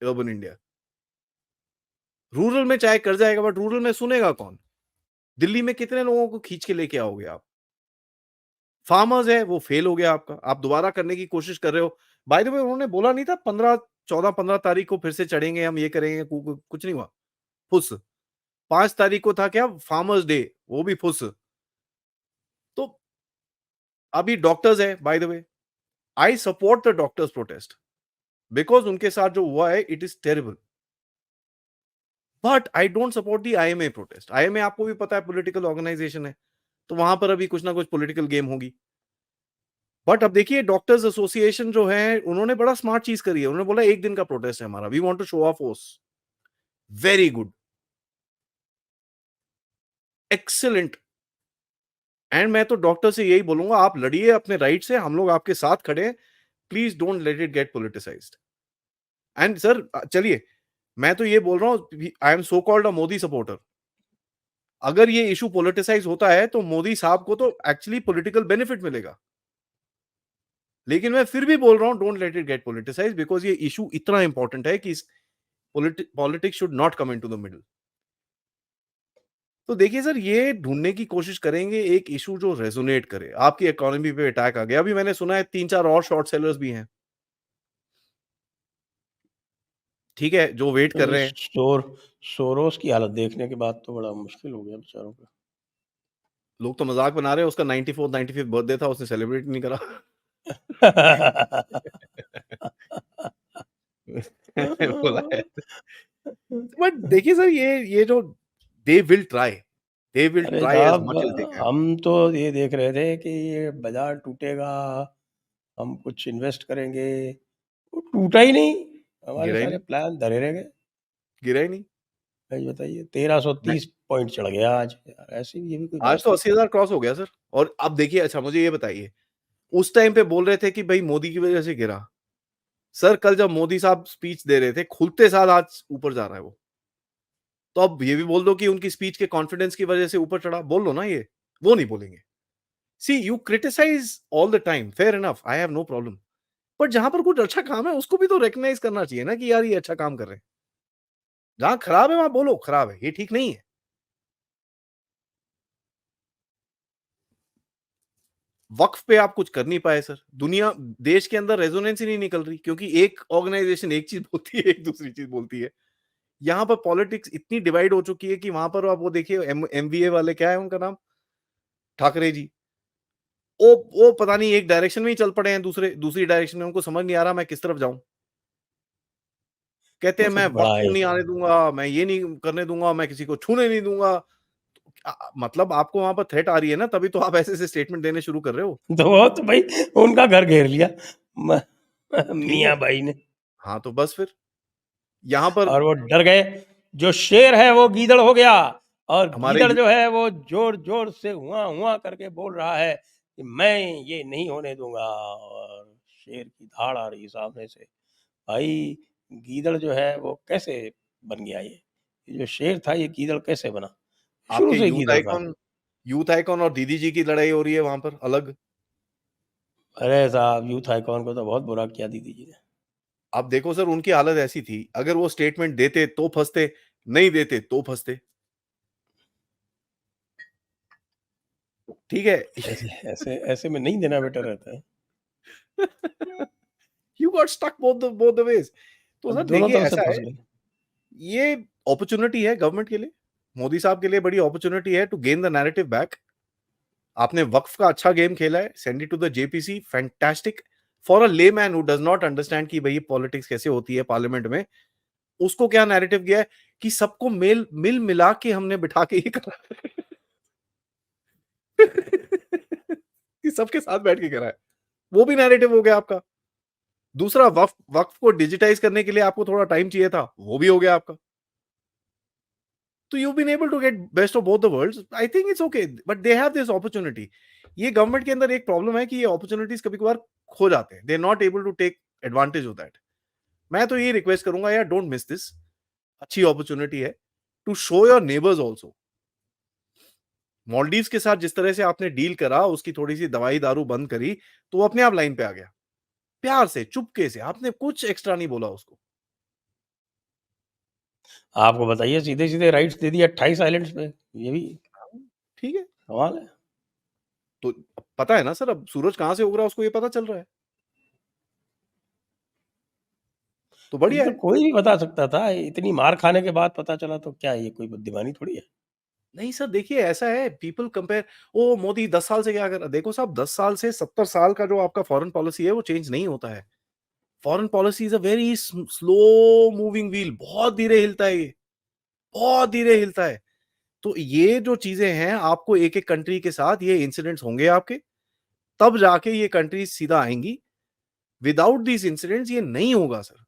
urban India. Rural में चाहे कर जाएगा बट रूरल में सुनेगा कौन? दिल्ली में कितने लोगों को खींच के लेके आओगे आप? फार्मर्स है वो फेल हो गया आपका, आप दोबारा करने की कोशिश कर रहे हो। बाय द वे उन्होंने बोला नहीं था 14-15 तारीख को फिर से चढ़ेंगे हम ये करेंगे कुछ नहीं हुआ, फुस। 5 तारीख को था क्या फार्मर्स डे, वो भी फुस। तो अभी डॉक्टर्स है bye the way, I support the doctors protest. Because उनके साथ जो हुआ है it is terrible. But I don't support the IMA protest. IMA आपको भी पता है पॉलिटिकल ऑर्गेनाइजेशन है, तो वहां पर अभी कुछ ना कुछ पॉलिटिकल गेम होगी। बट अब देखिए डॉक्टर्स एसोसिएशन जो है उन्होंने बड़ा स्मार्ट चीज करी है, उन्होंने बोला एक दिन का प्रोटेस्ट है हमारा, we want to show of force. Very good, excellent. And मैं तो डॉक्टर से यही बोलूंगा, आप लड़िए अपने राइट से, हम लोग आपके साथ खड़े हैं, please don't let it get politicised. And sir चलिए, मैं तो ये बोल रहा हूं, I am so called a Modi supporter. अगर ये इशू पोलिटिसाइज होता है तो मोदी साहब को तो एक्चुअली पॉलिटिकल बेनिफिट मिलेगा, लेकिन मैं फिर भी बोल रहा हूं don't let it gate politicise, because ये इशू इतना इंपॉर्टेंट है कि politics should not come into the middle. तो देखिए सर, ये ढूंढने की कोशिश करेंगे एक इशू जो रेजोनेट करे। आपकी इकोनॉमी पे अटैक आ गया, अभी मैंने सुना है 3-4 और शॉर्ट सेलर्स भी हैं, ठीक है, जो वेट कर ये रहे हैं। सोरोस की हालत देखने के बाद तो बड़ा मुश्किल हो गया बेचारों का। लोग तो मजाक बना रहे हैं, उसका 94th 95th बर्थडे था, उसने सेलिब्रेट नहीं करा। बोला है। बट देखिए सर, ये जो दे विल अरे ट्राई एज साहब, मच एज दे कैन। हम तो ये देख रहे थे कि ये बाजार टूटेगा, हम कुछ इन्वेस्ट करेंगे, वो टूटा ही नहीं। हमारे गिरा ही सारे नहीं, प्लान धरे रह गए। गिरा ही नहीं। भाई बताइए, मैं 1330 पॉइंट चढ़ गया आज यार, ऐसी ये भी कोई आज बात तो थी? 80,000 क्रॉस हो गया सर। और अब देखिए, अच्छा मुझे ये बताइए, उस टाइम पे बोल रहे थे कि भाई मोदी की वजह से गिरा। सर कल जब मोदी साहब स्पीच दे रहे थे, खुलते साथ आज ऊपर जा रहा है वो। तो अब ये भी बोल दो कि उनकी स्पीच के कॉन्फिडेंस की वजह से ऊपर चढ़ा, बोल लो ना ये। वो नहीं बोलेंगे। See you criticise all the time, fair enough, I have no problem. But जहां पर कुछ अच्छा काम है उसको भी तो रिकॉग्नाइज करना चाहिए ना, कि यार ये अच्छा काम कर रहे हैं। जहां खराब है वहां बोलो खराब है, ये ठीक नहीं है। वक्फ पे आप कुछ कर नहीं पाए सर। दुनिया, देश के अंदर रेजोनेंस ही नहीं निकल रही, क्योंकि एक ऑर्गेनाइजेशन एक चीज बोलती है, एक दूसरी चीज बोलती है। यहाँ पर पॉलिटिक्स इतनी डिवाइड हो चुकी है कि वहां पर आप वो देखिए, एमवीए वाले, क्या है उनका नाम, ठाकरे जी, वो पता नहीं एक डायरेक्शन में ही चल पड़े हैं, दूसरी डायरेक्शन में, उनको समझ नहीं आ रहा मैं किस तरफ जाऊं। कहते हैं वो तो मैं बड़ा वक्फ को है। नहीं आने दूंगा, मैं ये नहीं करने दूंगा, मैं किसी को छूने नहीं दूंगा। मतलब आपको वहां पर थ्रेट आ रही है ना, तभी तो आप ऐसे ऐसे स्टेटमेंट देने शुरू कर रहे हो। तो वो तो भाई उनका घर घेर लिया ठीक है, मियाँ भाई ने, हाँ तो बस फिर यहाँ पर और वो डर गए। जो शेर है वो गीदड़ हो गया, और हमारे गीदड़ जो है वो जोर जोर से हुआ हुआ करके बोल रहा है कि मैं ये नहीं होने दूंगा, और शेर की धाड़ आ रही सामने से। भाई, गीदड़ जो है वो कैसे बन गया? ये जो शेर था ये गीदड़ कैसे बना? शुरू आपके से ही गीदड़ था। यूथ आइकॉन और दीदी जी की लड़ाई हो रही है वहां पर अलग। अरे साहब, यूथ आइकॉन को तो बहुत बुरा किया दीदी जी ने। आप देखो सर, उनकी हालत ऐसी थी, अगर वो स्टेटमेंट देते तो फंसते, नहीं देते तो फंसते। ठीक है। ऐसे ऐसे ऐसे में नहीं देना बेटर रहता है। You got stuck both the ways. तो सर दोनों देखिए तरफ से ऐसा फंस है, गए। ये अपॉर्चुनिटी है गवर्नमेंट के लिए, मोदी साहब के लिए बड़ी अपॉर्चुनिटी है to gain the narrative back. आपने वक्फ का अच्छा गेम खेला है, send it to the JPC, fantastic. For a layman who does not understand कि भाई पॉलिटिक्स कैसे होती है पार्लियामेंट में, उसको क्या नैरेटिव गया है कि सबको मिल मिला के हमने बिठा के ये करा है। कि सबके साथ बैठ के करा है, वो भी नैरेटिव हो गया आपका। दूसरा, वक्फ वक्फ को डिजिटाइज करने के लिए आपको थोड़ा टाइम चाहिए था, वो भी हो गया आपका। तो you been able to get best of both the worlds, I think it's okay, but they have this opportunity. ये गवर्नमेंट के अंदर एक प्रॉब्लम है कि ये अपॉर्चुनिटीज कभी कभार खो जाते हैं, they are not able to take advantage of that. मैं तो ये रिक्वेस्ट करूंगा यार, डोंट मिस दिस, अच्छी अपॉर्चुनिटी है to show your neighbours also. Maldives के साथ जिस तरह से आपने डील करा, उसकी थोड़ी सी दवाई दारू बंद करी, तो वो अपने आप लाइन पे आ गया, प्यार से चुपके से, आपने कुछ एक्स्ट्रा नहीं बोला उसको। आपको बताइए, सीधे सीधे राइट्स दे दिए 28 आइलैंड्स पे, ये भी ठीक है, कमाल है। तो पता है ना सर, अब सूरज कहां से उग रहा है उसको ये पता चल रहा है, तो ये बढ़िया तो है। कोई भी बता सकता था, इतनी मार खाने के बाद पता चला तो क्या ये कोई बुद्धिमानी थोड़ी है। नहीं सर देखिए, ऐसा है, पीपल कंपेयर, ओ मोदी 10 साल से क्या कर रहा, देखो साहब 10 साल से 70 साल का जो आपका फॉरेन पॉलिसी है वो चेंज नहीं होता है। Foreign policy is a very slow moving wheel, बहुत धीरे हिलता है ये, बहुत धीरे हिलता है। तो ये जो चीजें हैं, आपको एक एक कंट्री के साथ ये इंसिडेंट्स होंगे आपके, तब जाके ये कंट्री सीधा आएंगी। विदाउट दिस इंसिडेंट्स ये नहीं होगा सर।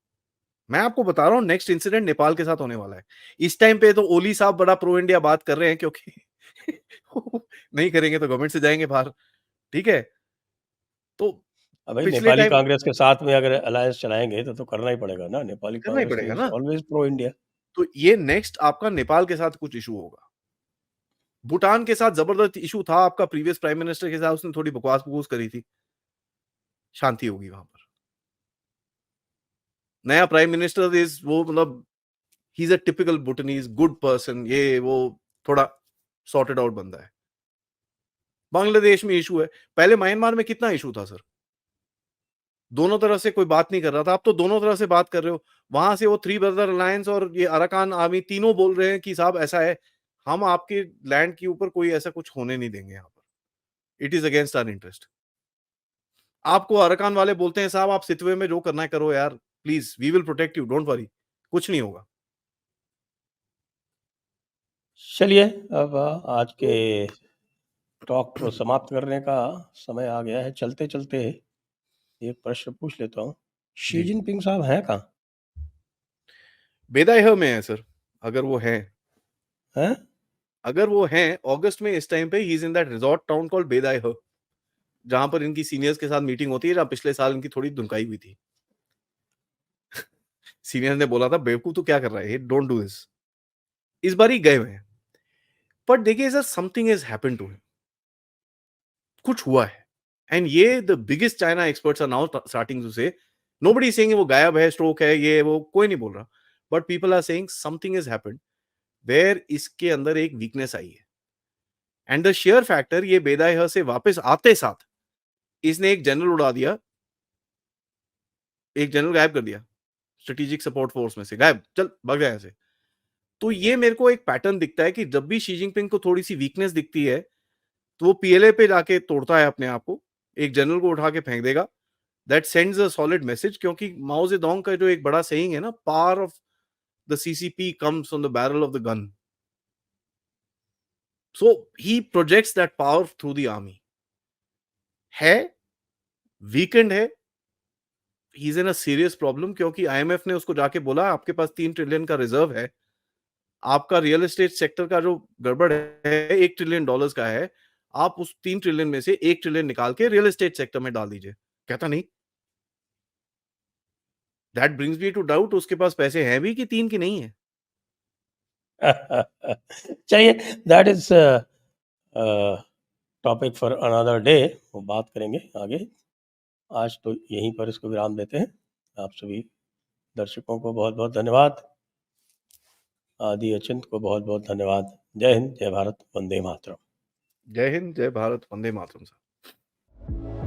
मैं आपको बता रहा हूं, नेक्स्ट इंसिडेंट नेपाल के साथ होने वाला है। इस टाइम पे तो ओली साहब बड़ा प्रो इंडिया बात कर रहे हैं, क्योंकि नहीं करेंगे तो गवर्नमेंट से जाएंगे बाहर, ठीक है। तो भाई पिछले नेपाली टाइम कांग्रेस के साथ में अगर अलायंस चलाएंगे तो करना ही पड़ेगा ना। नेपाली करना ही कांग्रेस पड़ेगा इज ना। Always pro India. तो ये नेक्स्ट आपका नेपाल के साथ कुछ इशू होगा। भूटान के साथ जबरदस्त इशू था आपका प्रीवियस प्राइम मिनिस्टर के साथ, उसने थोड़ी बकवास बकूस करी थी, शांति होगी वहां पर। नया प्राइम मिनिस्टर इज वो मतलब he is a typical भूटानीज good person, ये वो थोड़ा सॉर्टेड आउट बंदा है। बांग्लादेश में इशू है, पहले म्यांमार में कितना इशू था सर, दोनों तरफ से कोई बात नहीं कर रहा था, आप तो दोनों तरफ से बात कर रहे हो। वहां से वो थ्री ब्रदर अलायंस और ये अराकान आर्मी तीनों बोल रहे हैं कि साहब ऐसा है, हम आपके लैंड के ऊपर कोई ऐसा कुछ होने नहीं देंगे यहाँ पर, it is against our interest. आपको अराकान वाले बोलते हैं साहब आप सितवे में जो करना है करो यार, please we will protect you, don't worry, कुछ नहीं होगा। चलिए अब आज के टॉक को समाप्त करने का समय आ गया है। चलते चलते एक प्रश्न पूछ लेता हूँ, शी जी, जिनपिंग साहब हैं कहाँ? बेदायह में है सर, अगर वो है, हैं? अगर वो हैं अगस्त में इस टाइम पे he is in that resort town called Bedayah, जहां पर इनकी सीनियर्स के साथ मीटिंग होती है, जहां पिछले साल इनकी थोड़ी धुनकाई हुई थी। सीनियर ने बोला था बेवकूफ तू क्या कर रहा है, डोंट डू दिस। इस बार ही गए हुए हैं, बट देखिए sir something has happened to him, कुछ हुआ है। एंड ये the biggest China experts are now starting to say, nobody is saying वो गायब है, स्ट्रोक है, ये वो कोई नहीं बोल रहा, but people are saying something has happened where इसके अंदर एक वीकनेस आई है। एंड द शेयर फैक्टर, ये बेदायह से वापस आते साथ इसने एक जनरल उड़ा दिया, एक जनरल गायब कर दिया स्ट्रेटेजिक सपोर्ट फोर्स में से, गायब, चल भाग जाए ऐसे। तो ये मेरे को एक पैटर्न दिखता है कि जब भी शी जिनपिंग को थोड़ी सी वीकनेस दिखती है, तो वो पीएलए पे जाके तोड़ता है अपने आप को, एक जनरल को उठा के फेंक देगा। That sends a solid message, क्योंकि माओ जेडोंग का जो एक बड़ा सेइंग है ना, power of the CCP comes on the barrel of the gun. So he projects that power through the army. है वीकेंड है, ही is in a serious problem, क्योंकि आईएमएफ ने उसको जाके बोला आपके पास 3 ट्रिलियन का रिजर्व है, आपका रियल एस्टेट सेक्टर का जो गड़बड़ है $1 ट्रिलियन का है, आप उस 3 ट्रिलियन में से 1 ट्रिलियन निकाल के रियल एस्टेट सेक्टर में डाल दीजिए। कहता नहीं, that brings me to doubt उसके पास पैसे हैं भी कि 3 की नहीं है। चलिए, that is topic for another day, वो बात करेंगे आगे। आज तो यहीं पर इसको विराम देते हैं। आप सभी दर्शकों को बहुत बहुत धन्यवाद, आदि अचिंत को बहुत बहुत धन्यवाद। जय हिंद, जय भारत, वंदे मातरम। जय हिंद, जय भारत, वंदे मातरम साहब।